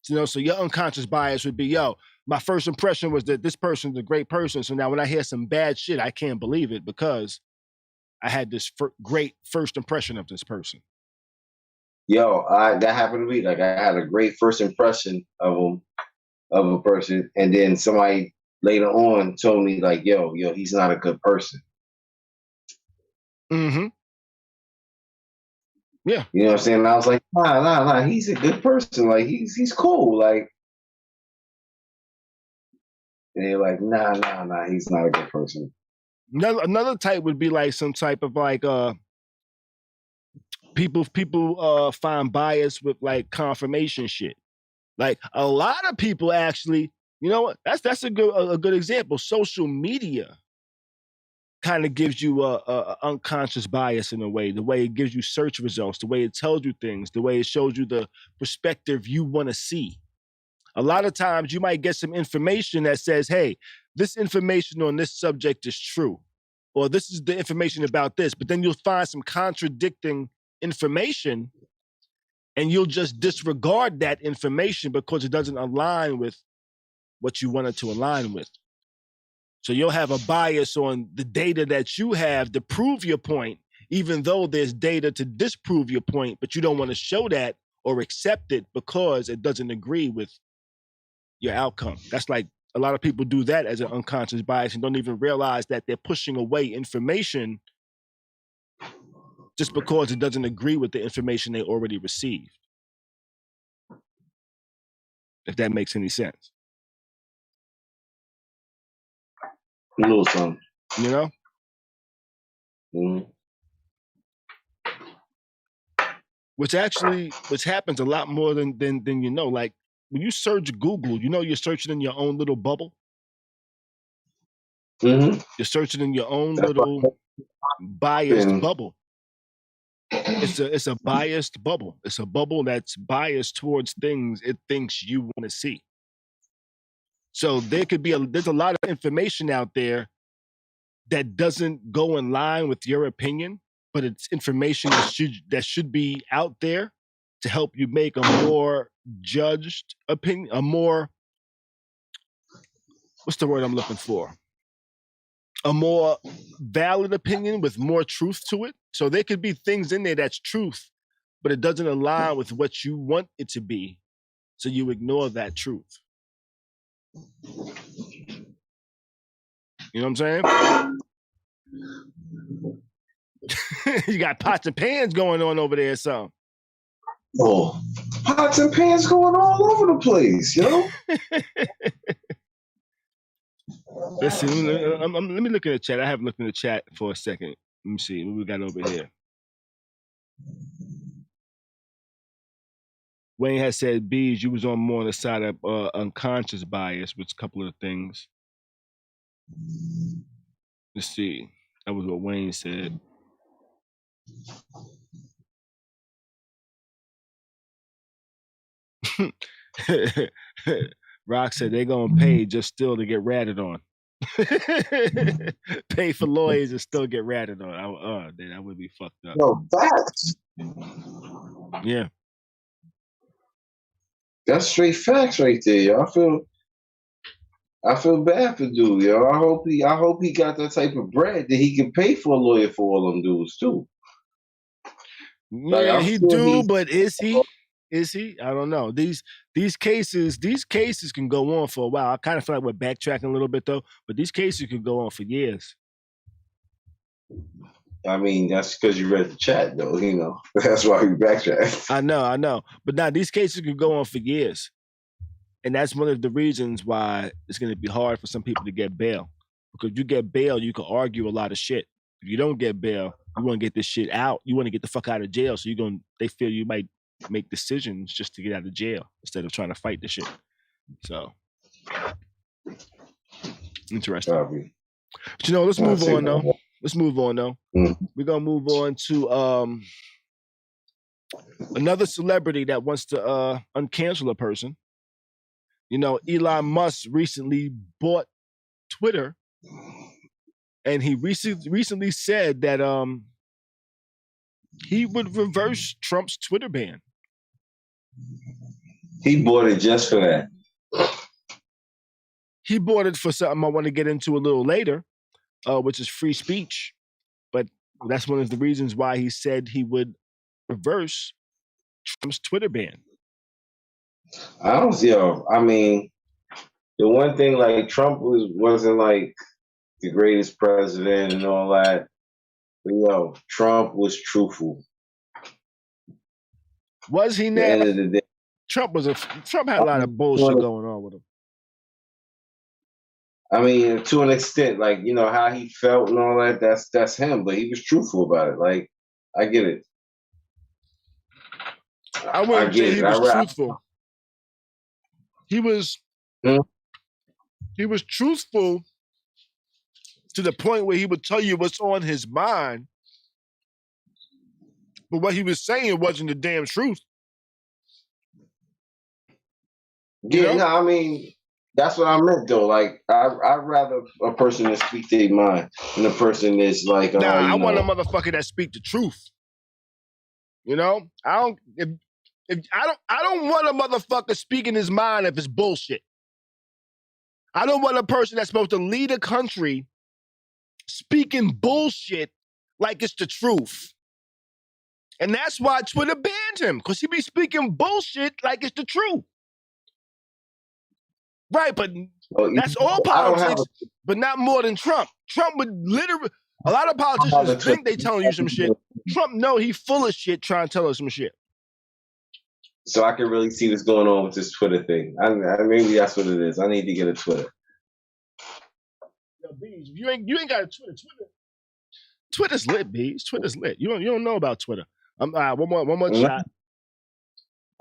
Speaker 2: You know, so your unconscious bias would be, yo, my first impression was that this person's a great person. So now when I hear some bad shit, I can't believe it because I had this great first impression of this person.
Speaker 3: Yo, that happened to me. Like I had a great first impression of a person, and then somebody later on told me like, yo, he's not a good person.
Speaker 2: Mm-hmm. Yeah.
Speaker 3: You know what I'm saying? And I was like, nah, he's a good person. Like he's cool. Like, and they're like, nah, he's not a good person.
Speaker 2: Another type would be like some type of like people find bias with like confirmation shit. Like a lot of people actually, you know what? That's a good example. Social media kind of gives you a unconscious bias in a way, the way it gives you search results, the way it tells you things, the way it shows you the perspective you want to see. A lot of times you might get some information that says, hey, this information on this subject is true, or this is the information about this, but then you'll find some contradicting information and you'll just disregard that information because it doesn't align with what you want it to align with. So you'll have a bias on the data that you have to prove your point, even though there's data to disprove your point, but you don't want to show that or accept it because it doesn't agree with your outcome. That's like a lot of people do that as an unconscious bias and don't even realize that they're pushing away information just because it doesn't agree with the information they already received. If that makes any sense.
Speaker 3: A little something.
Speaker 2: You know?
Speaker 3: Mm-hmm.
Speaker 2: Which happens a lot more than you know. Like when you search Google, you know you're searching in your own little bubble.
Speaker 3: Mm-hmm.
Speaker 2: You're searching in your own little biased bubble. It's a biased bubble. It's a bubble that's biased towards things it thinks you want to see. So there's a lot of information out there that doesn't go in line with your opinion, but it's information that should be out there to help you make a more judged opinion, a more, what's the word I'm looking for? A more valid opinion with more truth to it. So there could be things in there that's truth, but it doesn't align with what you want it to be. So you ignore that truth. You know what I'm saying? You got pots and pans going on over there, so.
Speaker 3: Oh, pots and pans going all over the place, yo.
Speaker 2: Let's see. Let me look in the chat. I haven't looked in the chat for a second. Let me see what we got over here. Wayne has said, Beez, you was on more on the side of unconscious bias, with a couple of things. Let's see. That was what Wayne said. Rock said they're gonna pay just still to get ratted on. Pay for lawyers and still get ratted on. That would be fucked up.
Speaker 3: No, facts.
Speaker 2: Yeah.
Speaker 3: That's straight facts right there, yo. I feel bad for dude, yo. I hope he got that type of bread that he can pay for a lawyer for all them dudes too.
Speaker 2: Yeah, he do, but is he? Is he? I don't know. These cases can go on for a while. I kind of feel like we're backtracking a little bit though, but these cases could go on for years.
Speaker 3: I mean, that's because you read the chat though, you know. That's why we backtrack.
Speaker 2: I know. But now these cases could go on for years. And that's one of the reasons why it's going to be hard for some people to get bail. Because you get bail, you can argue a lot of shit. If you don't get bail, you want to get this shit out. You want to get the fuck out of jail. So they feel you might make decisions just to get out of jail instead of trying to fight the shit. So, interesting.
Speaker 3: Probably.
Speaker 2: But let's move on though. Mm-hmm. We're going to move on to another celebrity that wants to uncancel a person. Elon Musk recently bought Twitter, and he recently said that he would reverse Trump's Twitter ban.
Speaker 3: He bought it just for that.
Speaker 2: He bought it for something I want to get into a little later, which is free speech. But that's one of the reasons why he said he would reverse Trump's Twitter ban.
Speaker 3: I mean, the one thing, like, Trump wasn't like the greatest president and all that. But Trump was truthful.
Speaker 2: Was he now?
Speaker 3: At the end of the day,
Speaker 2: Trump had a lot of bullshit going on with him.
Speaker 3: I mean, to an extent, like, how he felt and all that, that's him, but he was truthful about it. Like, I get it.
Speaker 2: I wouldn't say he was truthful. He was truthful to the point where he would tell you what's on his mind, but what he was saying wasn't the damn truth.
Speaker 3: Yeah, no, I mean, that's what I meant though. Like, I'd rather a person that speak their mind than a person that's like,
Speaker 2: I want a motherfucker that speak the truth. You know, I don't want a motherfucker speaking his mind if it's bullshit. I don't want a person that's supposed to lead a country speaking bullshit like it's the truth. And that's why Twitter banned him, because he be speaking bullshit like it's the truth. Right, but that's all politics, but not more than Trump. Trump would literally, a lot of politicians think they telling you some shit. Trump know he full of shit trying to tell us some shit.
Speaker 3: So I can really see what's going on with this Twitter thing. Maybe that's what it is. I need to get a Twitter.
Speaker 2: Yo, Beez, you ain't got a Twitter. Twitter's lit, Beez. Twitter's lit. You don't know about Twitter. One more shot.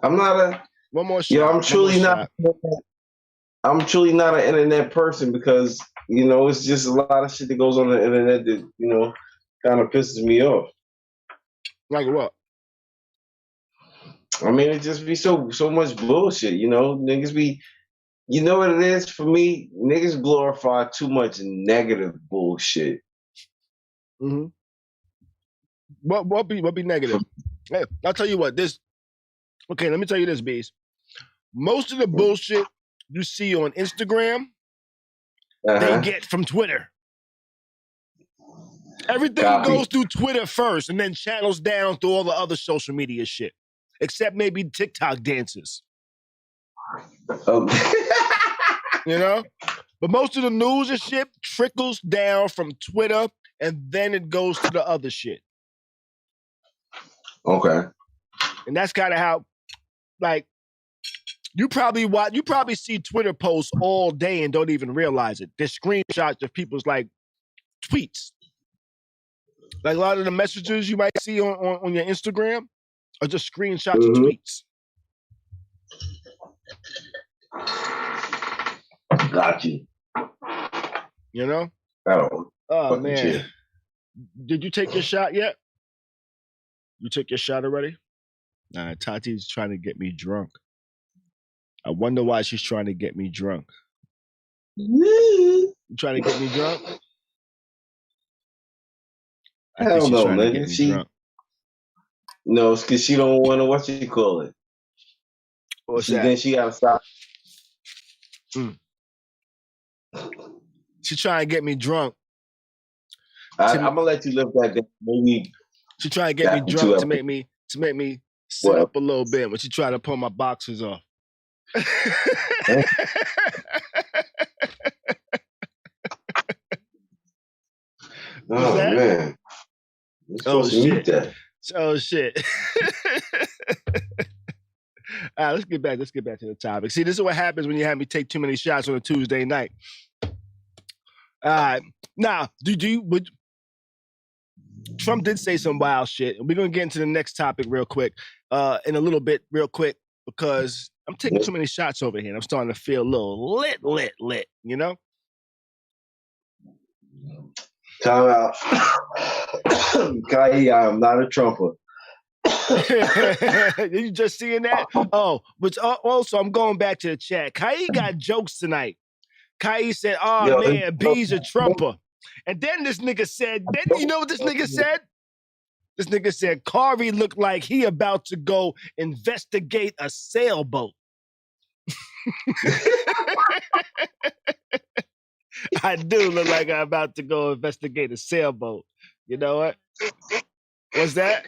Speaker 3: I'm not a
Speaker 2: one more shot.
Speaker 3: Yo, I'm truly not. I'm truly not an internet person because, you know, it's just a lot of shit that goes on the internet that, you know, kind of pisses me off.
Speaker 2: Like what?
Speaker 3: I mean, it just be so much bullshit, you know? Niggas be, you know what it is for me? Niggas glorify too much negative bullshit.
Speaker 2: Mm-hmm. What be negative? Hey, I'll tell you what, okay, let me tell you this, Beez. Most of the bullshit you see on Instagram, they get from Twitter. Everything goes through Twitter first and then channels down through all the other social media shit. Except maybe TikTok dances. You know? But most of the news and shit trickles down from Twitter and then it goes to the other shit.
Speaker 3: Okay.
Speaker 2: And that's kind of how, like, you probably see Twitter posts all day and don't even realize it. There's screenshots of people's like tweets. Like a lot of the messages you might see on your Instagram are just screenshots of tweets.
Speaker 3: Got you.
Speaker 2: You know?
Speaker 3: Oh
Speaker 2: man.
Speaker 3: Shit.
Speaker 2: Did you take your shot yet? You took your shot already? Nah, Tati's trying to get me drunk. I wonder why she's trying to get me drunk. You trying to get me drunk?
Speaker 3: Hell no, man. No, it's because she don't want to, what you call it?
Speaker 2: What's that?
Speaker 3: Then she got to stop.
Speaker 2: She trying to get me drunk.
Speaker 3: I'm going to let you live that day. Maybe
Speaker 2: she trying to get me drunk to make me sit up a little bit when she try to pull my boxers off.
Speaker 3: Oh man!
Speaker 2: Oh shit! Oh shit! All right, let's get back to the topic. See, this is what happens when you have me take too many shots on a Tuesday night. All right, now, Trump did say some wild shit, and we're gonna get into the next topic real quick, in a little bit, real quick, because I'm taking too many shots over here, and I'm starting to feel a little lit, you know?
Speaker 3: Time out. Khary, I'm not a Trumper.
Speaker 2: You just seeing that? Oh, but also, I'm going back to the chat. Khary got jokes tonight. Khary said, man, Beez a Trumper. And then this nigga said, you know what this nigga said? This nigga said, Khary looked like he about to go investigate a sailboat. I do look like I'm about to go investigate a sailboat. You know what? What's that?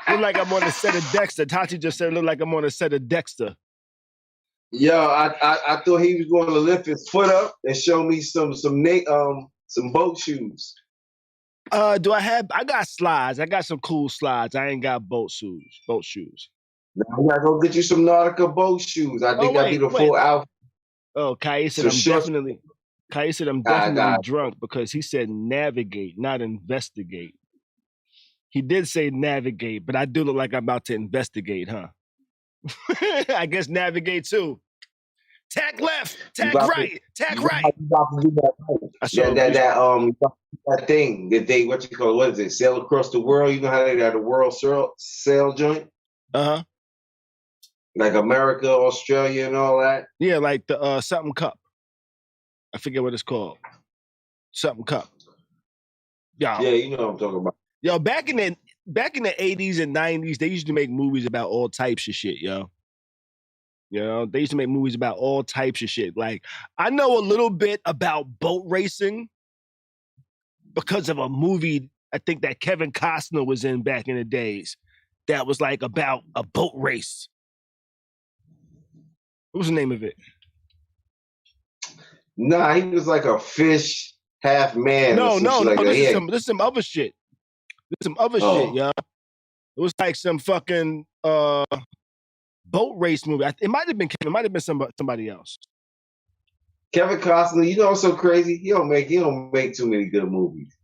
Speaker 2: Look like I'm on the set of Dexter. Tati just said, look like I'm on the set of Dexter.
Speaker 3: Yo, I thought he was going to lift his foot up and show me some boat shoes.
Speaker 2: I got slides. I got some cool slides. I ain't got boat shoes.
Speaker 3: Now I gotta go get you some Nautica boat shoes. I think I need a full outfit.
Speaker 2: Oh, Khary said I'm definitely drunk because he said navigate, not investigate. He did say navigate, but I do look like I'm about to investigate, huh? I guess navigate too. tack left, tack right, tack right.
Speaker 3: You about to do that thing that they, what you call it, what is it, sail across the world? You know how they got the world sail joint?
Speaker 2: Uh-huh.
Speaker 3: Like America, Australia, and all that?
Speaker 2: Yeah, like the something cup. I forget what it's called. Something cup.
Speaker 3: Yeah, you know what I'm talking about.
Speaker 2: Yo, back in the 80s and 90s, they used to make movies about all types of shit, yo. You know, they used to make movies about all types of shit. Like, I know a little bit about boat racing because of a movie I think that Kevin Costner was in back in the days that was like about a boat race. What was the name of it?
Speaker 3: Nah, he was like a fish, half man.
Speaker 2: No,
Speaker 3: like
Speaker 2: this is some other shit. This is some other shit, yo. It was like some fucking boat race movie. It might have been Kevin. It might have been somebody else.
Speaker 3: Kevin Costner, you know what's so crazy? He don't make too many good movies.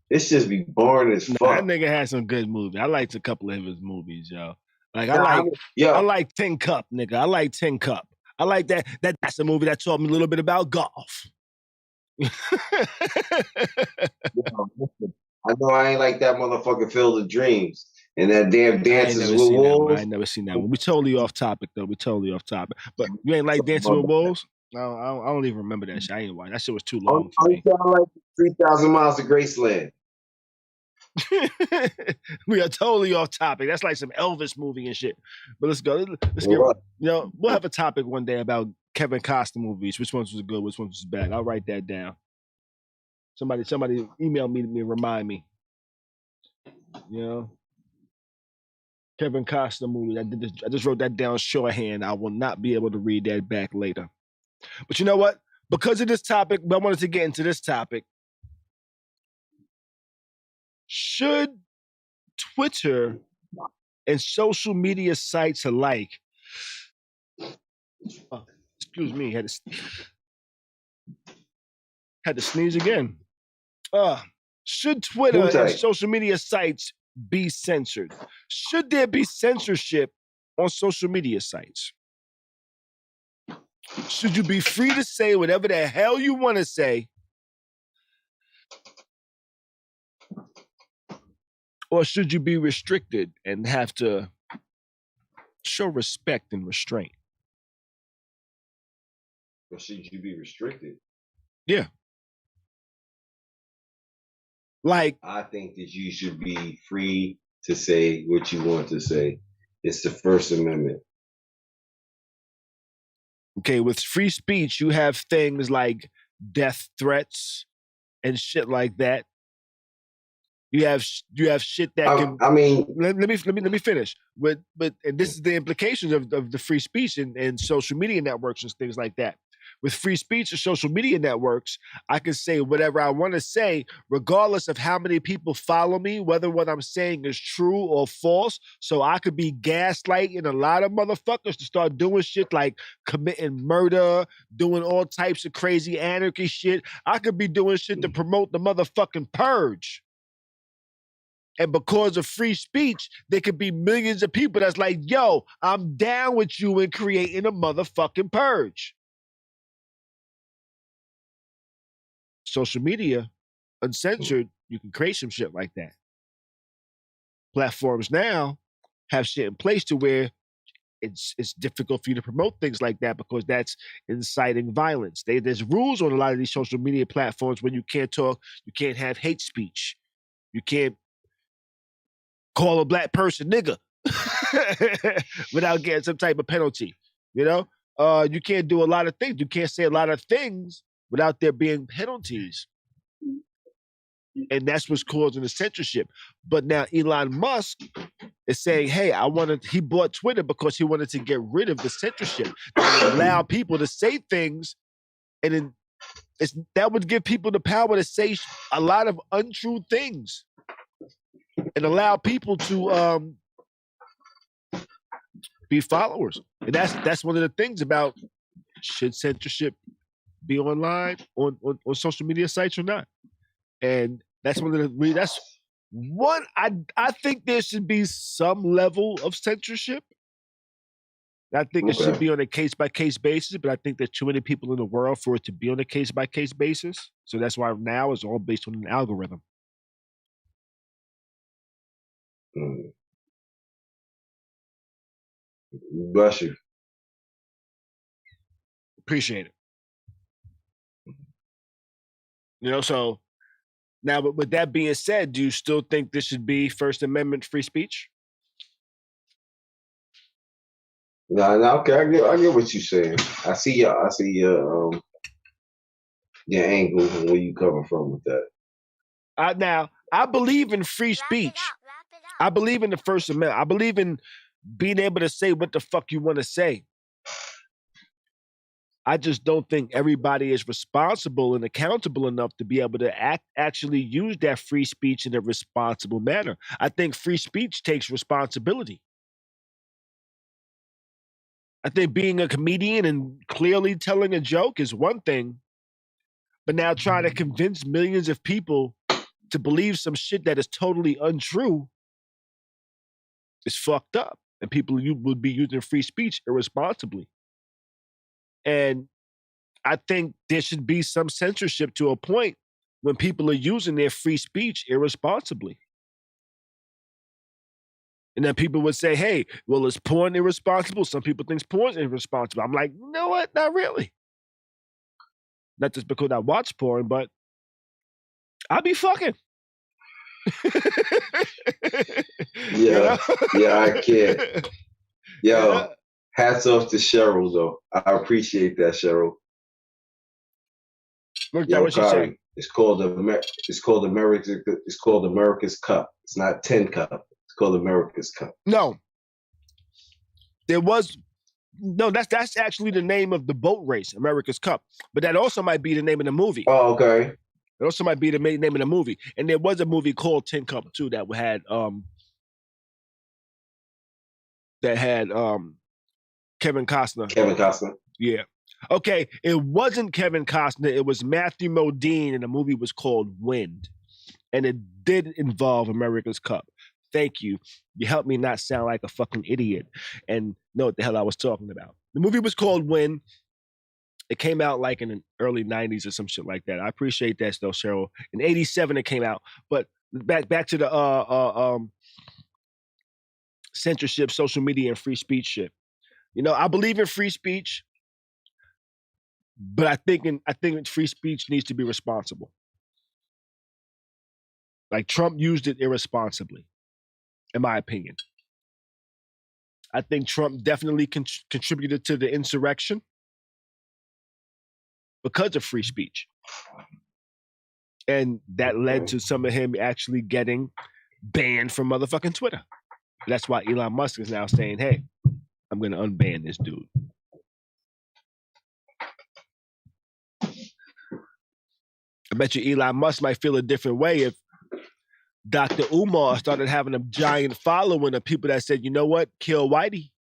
Speaker 3: It's just be boring as fuck.
Speaker 2: That nigga had some good movies. I liked a couple of his movies, yo. Like I like Tin Cup, nigga. I like Tin Cup. I like that. That's a movie that taught me a little bit about golf.
Speaker 3: I know I ain't like that motherfucking Field of Dreams and that damn Dances with Wolves.
Speaker 2: I ain't never seen that one. We totally off topic though. But you ain't like Dancing with Wolves? No, I don't even remember that shit. I ain't watch. That shit was too long for me.
Speaker 3: I like 3,000 Miles to Graceland.
Speaker 2: We are totally off topic. That's like some Elvis movie and shit. But let's go. Let's get. We'll have a topic one day about Kevin Costner movies. Which ones was good? Which ones was bad? I'll write that down. Somebody email me to remind me. You know, Kevin Costner movie. I just wrote that down shorthand. I will not be able to read that back later. But you know what? Because of this topic, I wanted to get into this topic. Should Twitter and social media sites alike, excuse me, had to sneeze again. Should Twitter and social media sites be censored? Should there be censorship on social media sites? Should you be free to say whatever the hell you want to say? Or should you be restricted and have to show respect and restraint?
Speaker 3: Or should you be restricted?
Speaker 2: Yeah. Like,
Speaker 3: I think that you should be free to say what you want to say. It's the First Amendment.
Speaker 2: Okay, with free speech, you have things like death threats and shit like that. You have shit that can.
Speaker 3: I mean,
Speaker 2: let me finish. But and this is the implications of the free speech and social media networks and things like that. With free speech and social media networks, I can say whatever I want to say, regardless of how many people follow me, whether what I'm saying is true or false. So I could be gaslighting a lot of motherfuckers to start doing shit like committing murder, doing all types of crazy anarchy shit. I could be doing shit to promote the motherfucking purge. And because of free speech, there could be millions of people that's like, yo, I'm down with you in creating a motherfucking purge. Social media, uncensored, you can create some shit like that. Platforms now have shit in place to where it's difficult for you to promote things like that because that's inciting violence. There's rules on a lot of these social media platforms when you can't talk, you can't have hate speech. You can't call a black person nigga without getting some type of penalty. You know, you can't do a lot of things. You can't say a lot of things without there being penalties. And that's what's causing the censorship. But now Elon Musk is saying, hey, he bought Twitter because he wanted to get rid of the censorship. That would allow people to say things, and then that would give people the power to say a lot of untrue things. And allow people to be followers. And that's one of the things about should censorship be online on social media sites or not. And that's I think there should be some level of censorship. I think it should
Speaker 3: Okay.
Speaker 2: be on a case-by-case basis, but I think there's too many people in the world for it to be on a case-by-case basis. So that's why now it's all based on an algorithm.
Speaker 3: Bless you.
Speaker 2: Appreciate it. You know, so now, but with that being said, do you still think this should be First Amendment free speech?
Speaker 3: No, okay, I get what you're saying. I see your angle and where you coming from with that.
Speaker 2: Now, I believe in free speech. I believe in the First Amendment. I believe in being able to say what the fuck you want to say. I just don't think everybody is responsible and accountable enough to be able to actually use that free speech in a responsible manner. I think free speech takes responsibility. I think being a comedian and clearly telling a joke is one thing, but now trying to convince millions of people to believe some shit that is totally untrue is fucked up. And people would be using free speech irresponsibly. And I think there should be some censorship to a point when people are using their free speech irresponsibly. And then people would say, hey, well, is porn irresponsible? Some people think porn is irresponsible. I'm like, you know what? Not really. Not just because I watch porn, but I be fucking.
Speaker 3: Yeah, I can't. Yo, hats off to Cheryl, though. I appreciate that, Cheryl.
Speaker 2: Look at what she said.
Speaker 3: It's called America's Cup. It's not 10 Cup. It's called America's Cup.
Speaker 2: No, that's actually the name of the boat race, America's Cup. But that also might be the name of the movie.
Speaker 3: Oh, okay.
Speaker 2: It also might be the name of the movie. And there was a movie called 10 Cup too that had Kevin Costner.
Speaker 3: Kevin Costner.
Speaker 2: Yeah. Okay, it wasn't Kevin Costner. It was Matthew Modine, and the movie was called Wind. And it did involve America's Cup. Thank you. You helped me not sound like a fucking idiot and know what the hell I was talking about. The movie was called Wind. It came out like in the early 90s or some shit like that. I appreciate that still, Cheryl. In 87 it came out. But back to the censorship, social media, and free speech shit. You know, I believe in free speech. But I think free speech needs to be responsible. Like Trump used it irresponsibly, in my opinion. I think Trump definitely contributed to the insurrection because of free speech. And that led to some of him actually getting banned from motherfucking Twitter. That's why Elon Musk is now saying, hey, I'm going to unban this dude. I bet you Elon Musk might feel a different way if Dr. Umar started having a giant following of people that said, you know what, kill Whitey.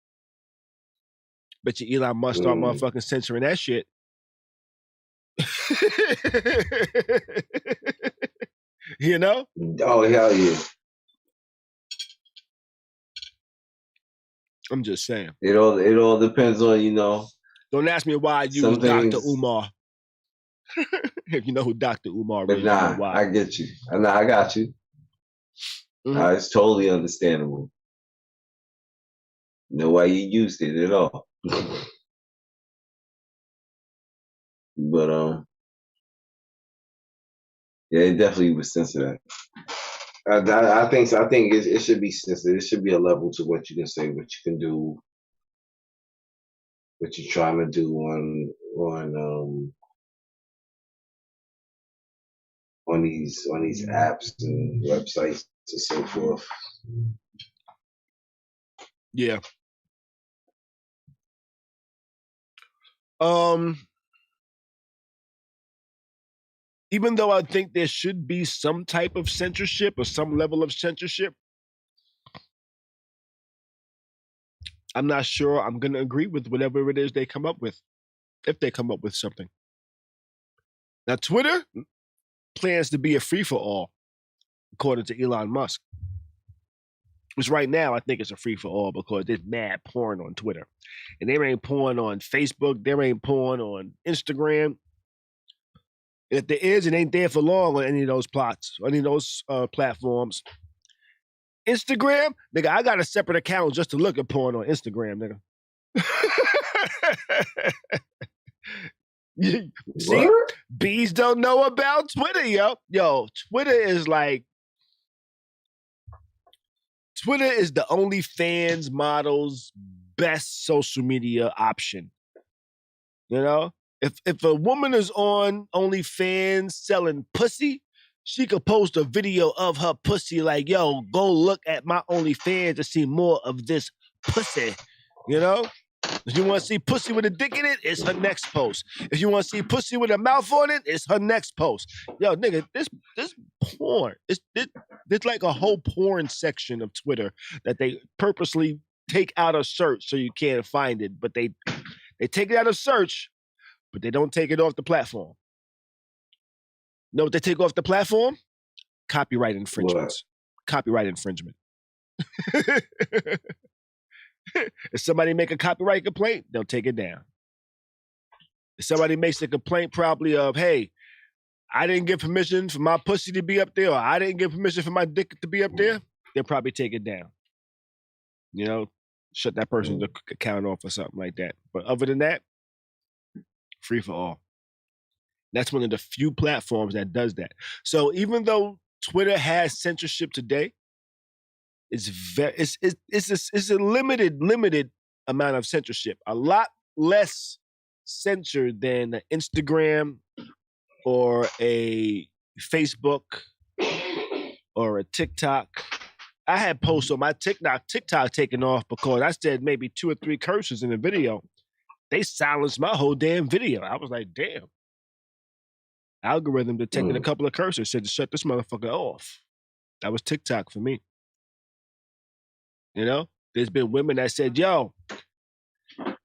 Speaker 2: Bet you Elon Musk start motherfucking censoring that shit. You know?
Speaker 3: Oh, hell yeah.
Speaker 2: I'm just saying.
Speaker 3: It all depends on, you know.
Speaker 2: Don't ask me why I use Dr. Umar. If you know who Dr. Umar is,
Speaker 3: but nah,
Speaker 2: you know why.
Speaker 3: I get you. I got you. Mm-hmm. It's totally understandable. You know why you used it at all. But yeah, it definitely was censored. I think it should be censored. It should be a level to what you can say, what you can do, what you're trying to do on these apps and websites and so forth.
Speaker 2: Yeah. Even though I think there should be some type of censorship or some level of censorship, I'm not sure I'm going to agree with whatever it is they come up with, if they come up with something. Now, Twitter plans to be a free-for-all, according to Elon Musk. Which right now I think it's a free for all because there's mad porn on Twitter, and there ain't porn on Facebook. There ain't porn on Instagram. If there is, it ain't there for long on any of those any of those platforms. Instagram, nigga, I got a separate account just to look at porn on Instagram, nigga. See, Beez don't know about Twitter, yo. Yo, Twitter is the OnlyFans model's best social media option. You know? If a woman is on OnlyFans selling pussy, she could post a video of her pussy like, yo, go look at my OnlyFans to see more of this pussy. You know? If you want to see pussy with a dick in it, it's her next post. If you want to see pussy with a mouth on it, it's her next post. Yo, nigga, this porn. It's like a whole porn section of Twitter that they purposely take out of search so you can't find it. But they take it out of search, but they don't take it off the platform. You know what they take off the platform? Copyright infringements. What? Copyright infringement. If somebody make a copyright complaint, they'll take it down. If somebody makes a complaint probably of, hey, I didn't give permission for my pussy to be up there, or I didn't give permission for my dick to be up there, they'll probably take it down. You know, shut that person's account off or something like that. But other than that, free for all. That's one of the few platforms that does that. So even though Twitter has censorship today, it's a limited amount of censorship. A lot less censored than Instagram or a Facebook or a TikTok. I had posts on my TikTok taken off because I said maybe 2 or 3 curses in the video. They silenced my whole damn video. I was like, damn. Algorithm detected a couple of curses, said to shut this motherfucker off. That was TikTok for me. You know, there's been women that said, yo,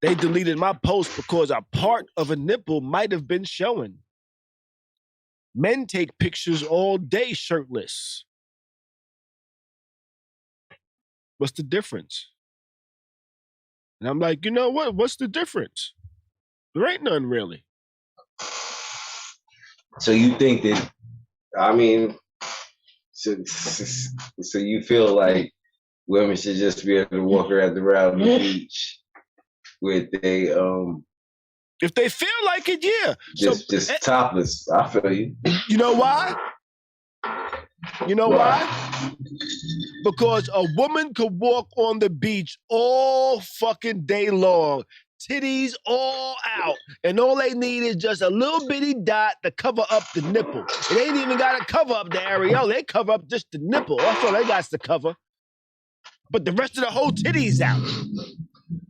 Speaker 2: they deleted my post because a part of a nipple might have been showing. Men take pictures all day shirtless. What's the difference? And I'm like, you know what? What's the difference? There ain't none really.
Speaker 3: So you think that, I mean, so you feel like women should just be able to walk around the beach with
Speaker 2: if they feel like it, yeah.
Speaker 3: Just topless. I feel you.
Speaker 2: You know why? You know why? Because a woman could walk on the beach all fucking day long, titties all out, and all they need is just a little bitty dot to cover up the nipple. It ain't even got to cover up the areola. They cover up just the nipple. That's all they got to cover. But the rest of the whole titty's out.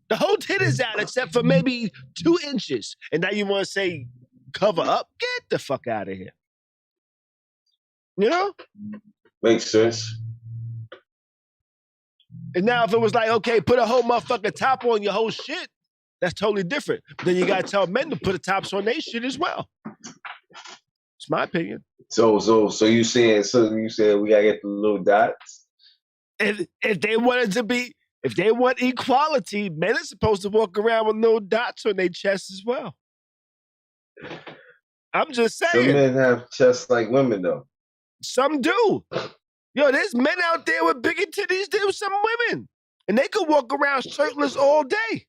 Speaker 2: The whole titty's out except for maybe 2 inches. And now you want to say cover up? Get the fuck out of here. You know?
Speaker 3: Makes sense.
Speaker 2: And now if it was like, okay, put a whole motherfucking top on your whole shit, that's totally different. But then you got to tell men to put the tops on their shit as well. It's my opinion.
Speaker 3: So you saying we got to get the little dots?
Speaker 2: If they want equality, men are supposed to walk around with little dots on their chest as well. I'm just saying.
Speaker 3: Some men have chests like women, though.
Speaker 2: Some do. Yo, there's men out there with bigger titties than some women. And they could walk around shirtless all day.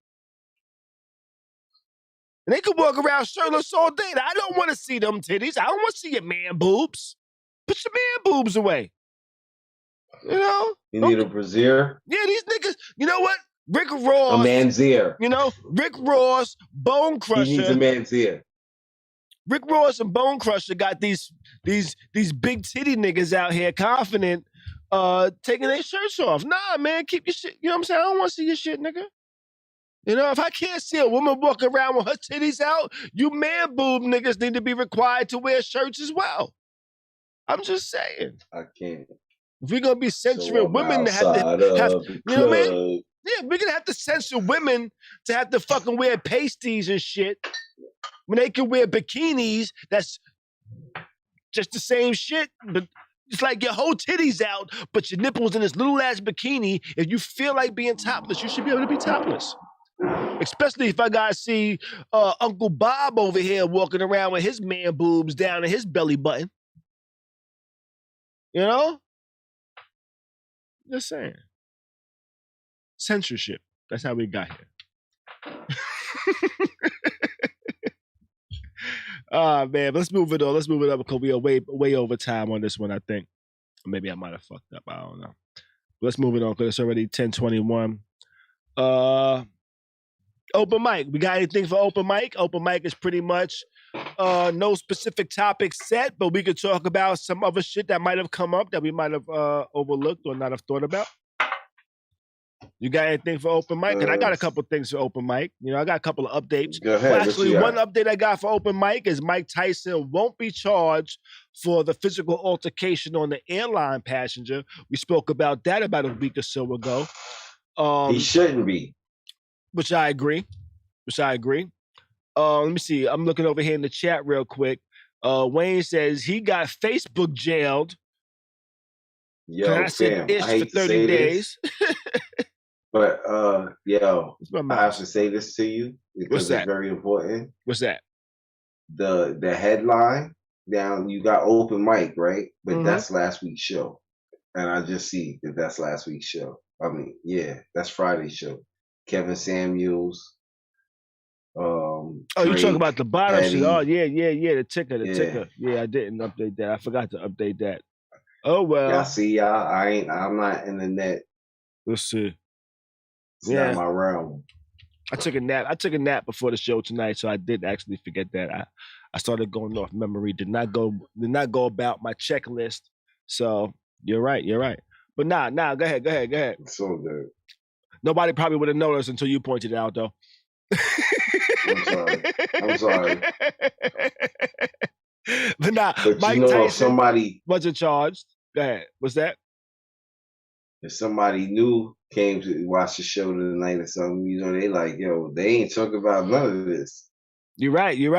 Speaker 2: And they could walk around shirtless all day. I don't want to see them titties. I don't want to see your man boobs. Put your man boobs away. You know?
Speaker 3: You need a brassiere?
Speaker 2: Yeah, these niggas, you know what? Rick Ross.
Speaker 3: A man's ear.
Speaker 2: You know, Rick Ross, Bone Crusher.
Speaker 3: He needs a man's ear.
Speaker 2: Rick Ross and Bone Crusher got these big titty niggas out here confident taking their shirts off. Nah, man, keep your shit. You know what I'm saying? I don't want to see your shit, nigga. You know, if I can't see a woman walking around with her titties out, you man boob niggas need to be required to wear shirts as well. I'm just saying.
Speaker 3: I can't.
Speaker 2: If we're going to be censoring women to have, you know what I mean? Yeah, we're going to have to censor women to have to fucking wear pasties and shit when they can wear bikinis that's just the same shit, but It's like your whole titties out, but your nipples in this little ass bikini. If you feel like being topless, you should be able to be topless. Especially if I gotta see Uncle Bob over here walking around with his man boobs down to his belly button. You know? Just saying. Censorship. That's how we got here. Man, let's move it on. Let's move it up because we are way over time on this one, I think. Maybe I might have fucked up. I don't know. Let's move it on because it's already 10:21. Open mic. We got anything for open mic? Open mic is pretty much no specific topic set, but we could talk about some other shit that might have come up that we might have overlooked or not have thought about. You got anything for open mic? Because I got a couple things for open mic. You know, I got a couple of updates.
Speaker 3: Go ahead.
Speaker 2: Well, actually, one update I got for open mic is Mike Tyson won't be charged for the physical altercation on the airline passenger. We spoke about that about a week or so ago.
Speaker 3: He shouldn't be.
Speaker 2: Which I agree. Let me see. I'm looking over here in the chat real quick. Wayne says he got Facebook jailed.
Speaker 3: Yo,
Speaker 2: I said
Speaker 3: fam, I hate
Speaker 2: for 30 days.
Speaker 3: But yo, I have
Speaker 2: mouth?
Speaker 3: to say this to you because
Speaker 2: What's that?
Speaker 3: it's very important.
Speaker 2: What's that?
Speaker 3: The headline down, you got open mic, right? But that's last week's show. And I just see that that's last week's show. I mean, yeah, that's Friday's show. Kevin Samuels.
Speaker 2: Oh, you talking about the bottom
Speaker 3: Eddie.
Speaker 2: shit? Oh, yeah, the ticker. Yeah, I didn't update that. I forgot to update that. Oh well.
Speaker 3: Y'all see, I'm not in the net.
Speaker 2: Let's see.
Speaker 3: It's not my realm.
Speaker 2: I took a nap before the show tonight, so I did actually forget that. I started going off memory. Did not go about my checklist. So you're right. But nah, go ahead.
Speaker 3: It's so good.
Speaker 2: Nobody probably would have noticed until you pointed it out, though.
Speaker 3: I'm sorry.
Speaker 2: But Mike
Speaker 3: you know,
Speaker 2: Tyson
Speaker 3: if somebody
Speaker 2: wasn't charged. Go ahead. What's that?
Speaker 3: If somebody new came to watch the show tonight or something, you know, they like, yo, they ain't talking about none of this.
Speaker 2: You're right.
Speaker 3: You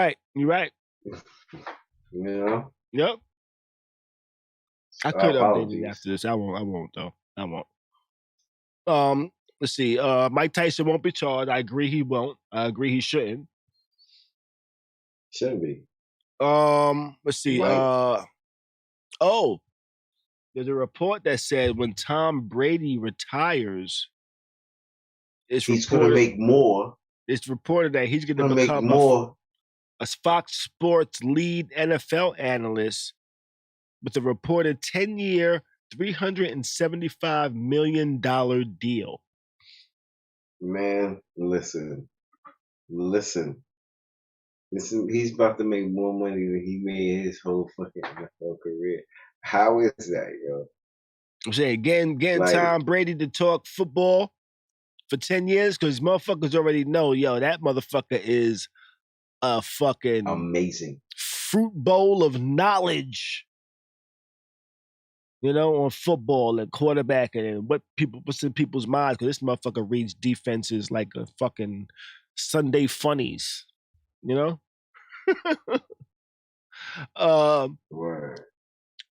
Speaker 3: know?
Speaker 2: Yep. I could update it after this. I won't though. I won't. Let's see. Mike Tyson won't be charged. I agree he won't. I agree he shouldn't.
Speaker 3: Shouldn't be.
Speaker 2: Let's see. There's a report that said when Tom Brady retires,
Speaker 3: he's going to make more.
Speaker 2: It's reported that he's going to become a Fox Sports lead NFL analyst with a reported 10-year, $375 million deal.
Speaker 3: Man, listen. He's about to make more money than he made his whole fucking NFL career. How is that, yo?
Speaker 2: I'm saying getting like, Tom Brady to talk football for 10 years because motherfuckers already know, yo, that motherfucker is a fucking
Speaker 3: amazing
Speaker 2: fruit bowl of knowledge. You know, on football and quarterbacking and what's in people's minds, because this motherfucker reads defenses like a fucking Sunday funnies, you know?
Speaker 3: Word.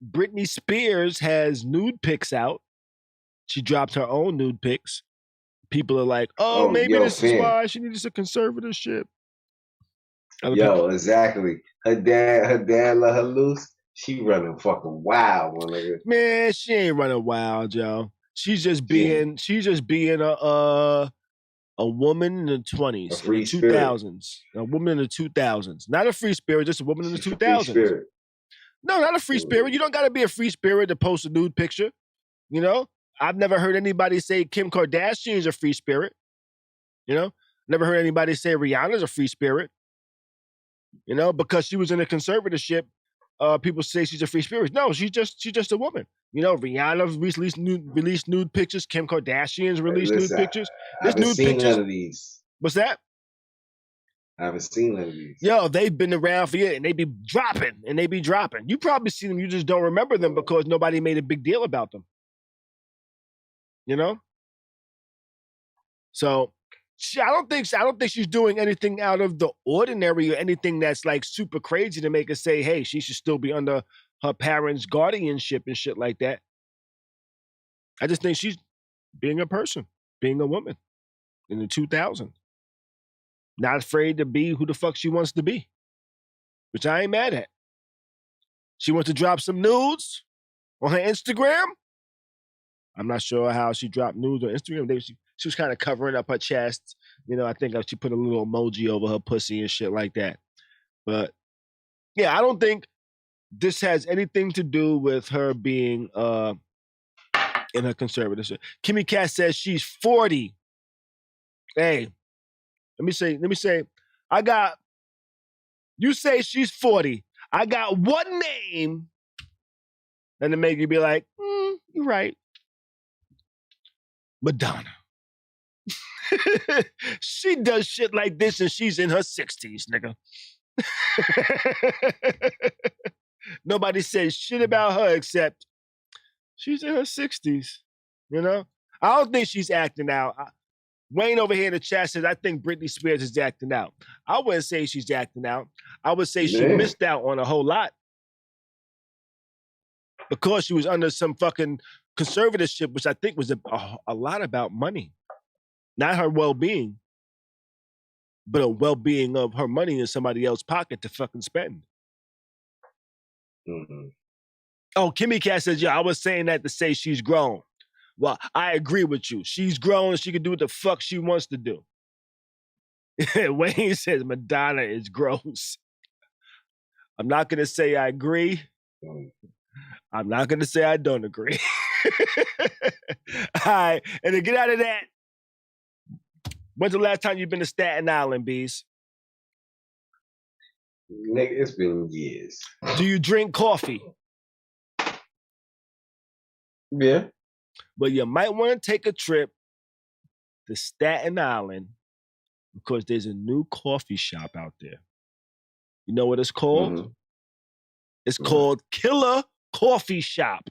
Speaker 2: Britney Spears has nude pics out. She dropped her own nude pics. People are like, maybe this is why she needs a conservatorship.
Speaker 3: Exactly. Her dad let her loose. She running fucking wild, nigga.
Speaker 2: Man, she ain't running wild, Joe. She's just being a woman in the 20s, in the 2000s. A woman in the 2000s. Not a free spirit, just a woman in the 2000s. No, not a free spirit. You don't got to be a free spirit to post a nude picture. You know? I've never heard anybody say Kim Kardashian is a free spirit. You know? Never heard anybody say Rihanna's a free spirit. You know? Because she was in a conservatorship, people say she's a free spirit. No, she's just a woman. You know, Rihanna released nude pictures. Kim Kardashian's released nude pictures.
Speaker 3: I haven't seen none of these.
Speaker 2: What's that?
Speaker 3: I haven't seen none of these.
Speaker 2: Yo, they've been around for years, and they be dropping. You probably seen them, you just don't remember them because nobody made a big deal about them. You know? So, I don't think she's doing anything out of the ordinary or anything that's like super crazy to make us say, hey, she should still be under her parents' guardianship and shit like that. I just think she's being a person, being a woman in the 2000s. Not afraid to be who the fuck she wants to be, which I ain't mad at. She wants to drop some nudes on her Instagram. I'm not sure how she dropped nudes on Instagram. She was kind of covering up her chest. You know, I think she put a little emoji over her pussy and shit like that. But yeah, I don't think this has anything to do with her being in her conservatorship. Kimmy Cat says she's 40. Hey, let me say, you say she's 40. I got one name. And to make you be like, you're right. Madonna. She does shit like this and she's in her 60s, nigga. Nobody says shit about her except she's in her 60s, you know? I don't think she's acting out. Wayne over here in the chat says, I think Britney Spears is acting out. I wouldn't say she's acting out. I would say she missed out on a whole lot. Because she was under some fucking conservatorship, which I think was a lot about money. Not her well-being, but a well-being of her money in somebody else's pocket to fucking spend.
Speaker 3: Mm-hmm.
Speaker 2: Oh, Kimmy Cat says, yeah, I was saying that to say she's grown. Well, I agree with you. She's grown and she can do what the fuck she wants to do. Wayne says Madonna is gross. I'm not going to say I agree. I'm not going to say I don't agree. All right. And to get out of that, when's the last time you've been to Staten Island, Beez?
Speaker 3: Nigga, it's been years.
Speaker 2: Do you drink coffee?
Speaker 3: Yeah.
Speaker 2: Well, you might want to take a trip to Staten Island because there's a new coffee shop out there. You know what it's called? Mm-hmm. It's called Killer Coffee Shop.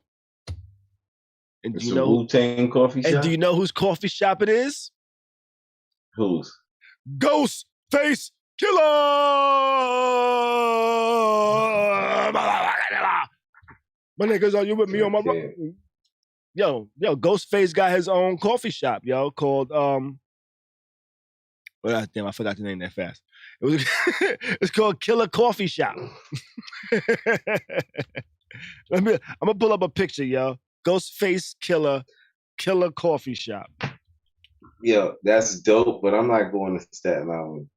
Speaker 2: And do you know
Speaker 3: Wu-Tang coffee shop?
Speaker 2: And do you know whose coffee shop it is?
Speaker 3: Whose?
Speaker 2: Ghostface Killer! My niggas, are you with me on my... Yo, Ghostface got his own coffee shop, yo, called, well, damn, I forgot the name that fast. It's called Killer Coffee Shop. I'm gonna pull up a picture, yo. Ghostface Killer Coffee Shop.
Speaker 3: Yo, that's dope, but I'm not going to Staten Island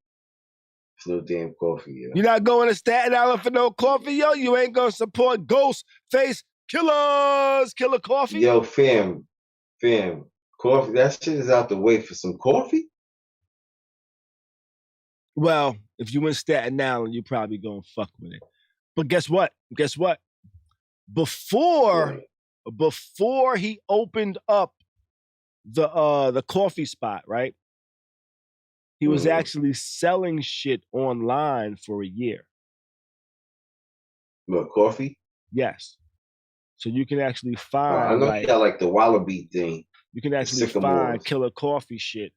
Speaker 3: for no damn coffee, yo.
Speaker 2: You're not going to Staten Island for no coffee, yo? You ain't gonna support Ghostface Killer Coffee?
Speaker 3: Yo, fam, coffee, that shit is out the way for some coffee?
Speaker 2: Well, if you in Staten Island, you probably gonna fuck with it. But guess what? Before he opened up the coffee spot, right? He was actually selling shit online for a year.
Speaker 3: What, coffee?
Speaker 2: Yes. So you can actually find.
Speaker 3: I know you got like the Wallaby thing.
Speaker 2: You can actually find Killer Coffee shit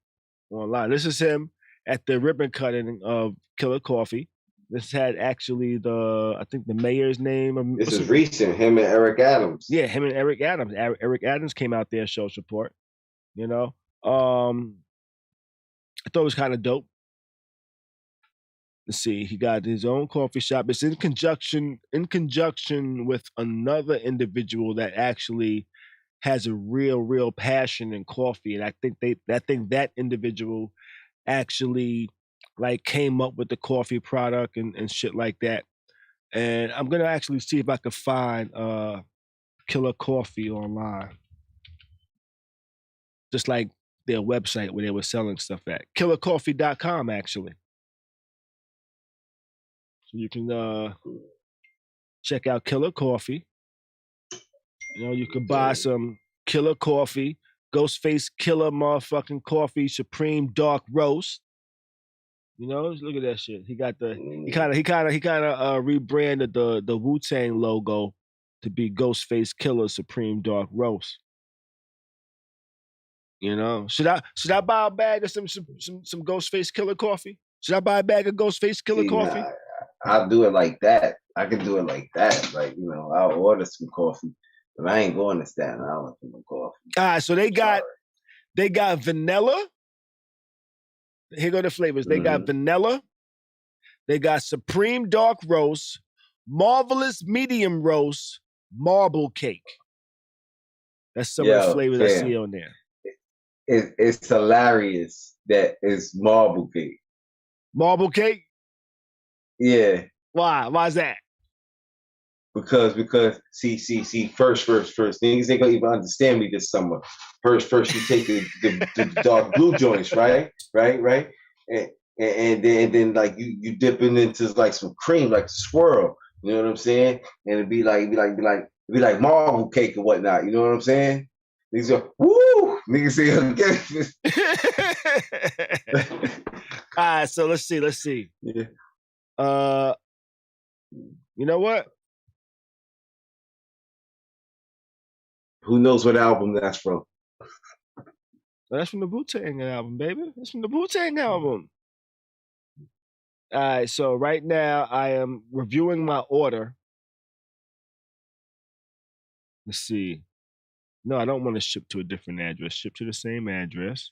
Speaker 2: online. This is him at the ribbon cutting of Killer Coffee. This had actually I think the mayor's name.
Speaker 3: This is recent, him and Eric Adams.
Speaker 2: Yeah, him and Eric Adams. Eric Adams came out there and showed support. You know? I thought it was kind of dope. Let's see, he got his own coffee shop. It's in conjunction with another individual that actually has a real passion in coffee. And I think that individual actually like came up with the coffee product and shit like that. And I'm gonna actually see if I can find Killer Coffee online. Just like their website where they were selling stuff at. killercoffee.com actually. So you can check out Killer Coffee. You know, you can buy some Killer Coffee, Ghostface Killer motherfucking coffee, Supreme Dark Roast. You know, look at that shit. He kind of rebranded the Wu-Tang logo to be Ghostface Killer Supreme Dark Roast. You know, should I buy a bag of some Ghostface Killer coffee? Should I buy a bag of Ghostface Killer coffee?
Speaker 3: I'll do it like that. I can do it like that. Like, I'll order some coffee. But I ain't going to Staten Island for no coffee.
Speaker 2: All right, so they got vanilla. Here go the flavors. They got vanilla. They got supreme dark roast, marvelous medium roast, marble cake. That's some of the flavors I see on there.
Speaker 3: It's hilarious that it's marble cake.
Speaker 2: Marble cake?
Speaker 3: Yeah.
Speaker 2: Why? Why's that?
Speaker 3: Because see, first, niggas ain't gonna even understand me this summer. First, you take the dark blue joints, right? And then like you dip it into like some cream, like a swirl. You know what I'm saying? And it'd be like marble cake or whatnot. You know what I'm saying? Niggas go, woo! Niggas say
Speaker 2: again. All right, so let's see.
Speaker 3: Yeah.
Speaker 2: You know what?
Speaker 3: Who knows what album that's from?
Speaker 2: That's from the Wu-Tang album, baby. That's from the Wu-Tang album. All right, so right now I am reviewing my order. Let's see. No, I don't want to ship to a different address. Ship to the same address.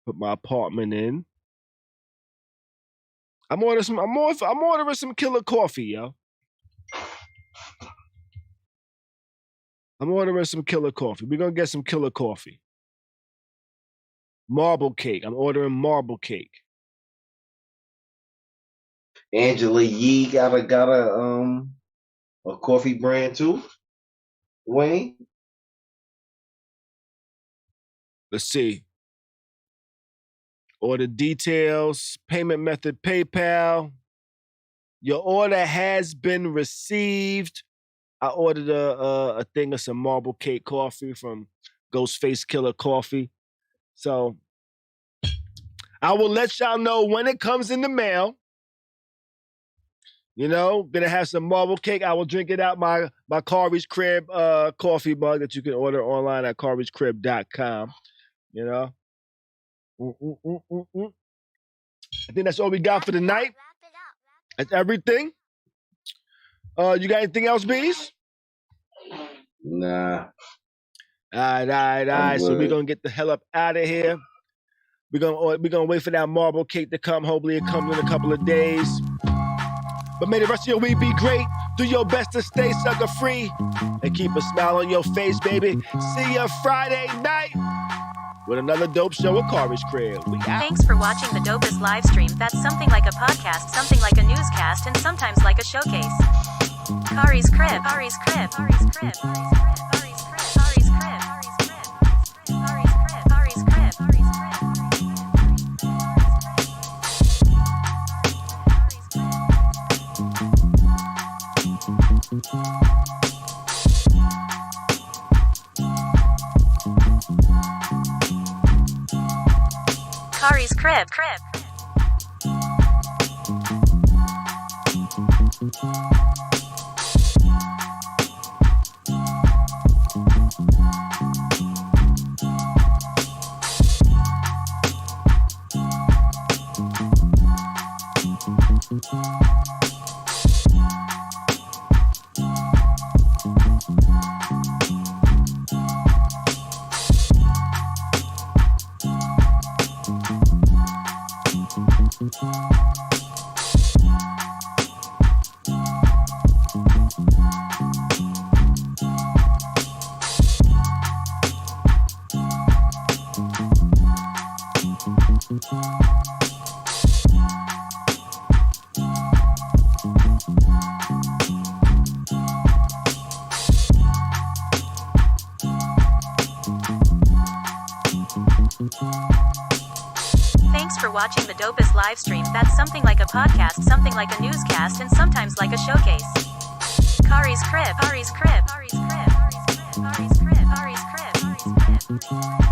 Speaker 2: Put my apartment in. I'm ordering some killer coffee, yo. I'm ordering some killer coffee. We're gonna get some killer coffee. Marble cake. I'm ordering marble cake.
Speaker 3: Angela Yee got a coffee brand too. Wayne.
Speaker 2: Let's see. Order details, payment method, PayPal. Your order has been received. I ordered a thing of some marble cake coffee from Ghostface Killer Coffee. So I will let y'all know when it comes in the mail. Gonna have some marble cake. I will drink it out my Khary's Crib coffee mug that you can order online at kharyscrib.com. I think that's all we got for the night. That's everything. You got anything else, Beez?
Speaker 3: Nah.
Speaker 2: All right. So we're gonna get the hell up out of here. We're gonna wait for that marble cake to come. Hopefully it comes in a couple of days. But may the rest of your week be great. Do your best to stay sucker free and keep a smile on your face, baby. See ya Friday night with another dope show at Khary's Crib. We out.
Speaker 1: Thanks for watching the dopest live stream. That's something like a podcast, something like a newscast, and sometimes like a showcase. Khary's Crib. Khary's Crib. Khary's Crib. Khary's Crib. Khary's Crib. Khary's Crib. Khary's Crib. Khary's Crib. Khary's Crib. Thanks for watching the dopest live stream. That's something like a podcast, something like a newscast, and sometimes like a showcase. Khary's Crib. Khary's Crib. Khary's Crib. Khary's Crib. Khary's Crib. Khary's Crib. Khary's Crib.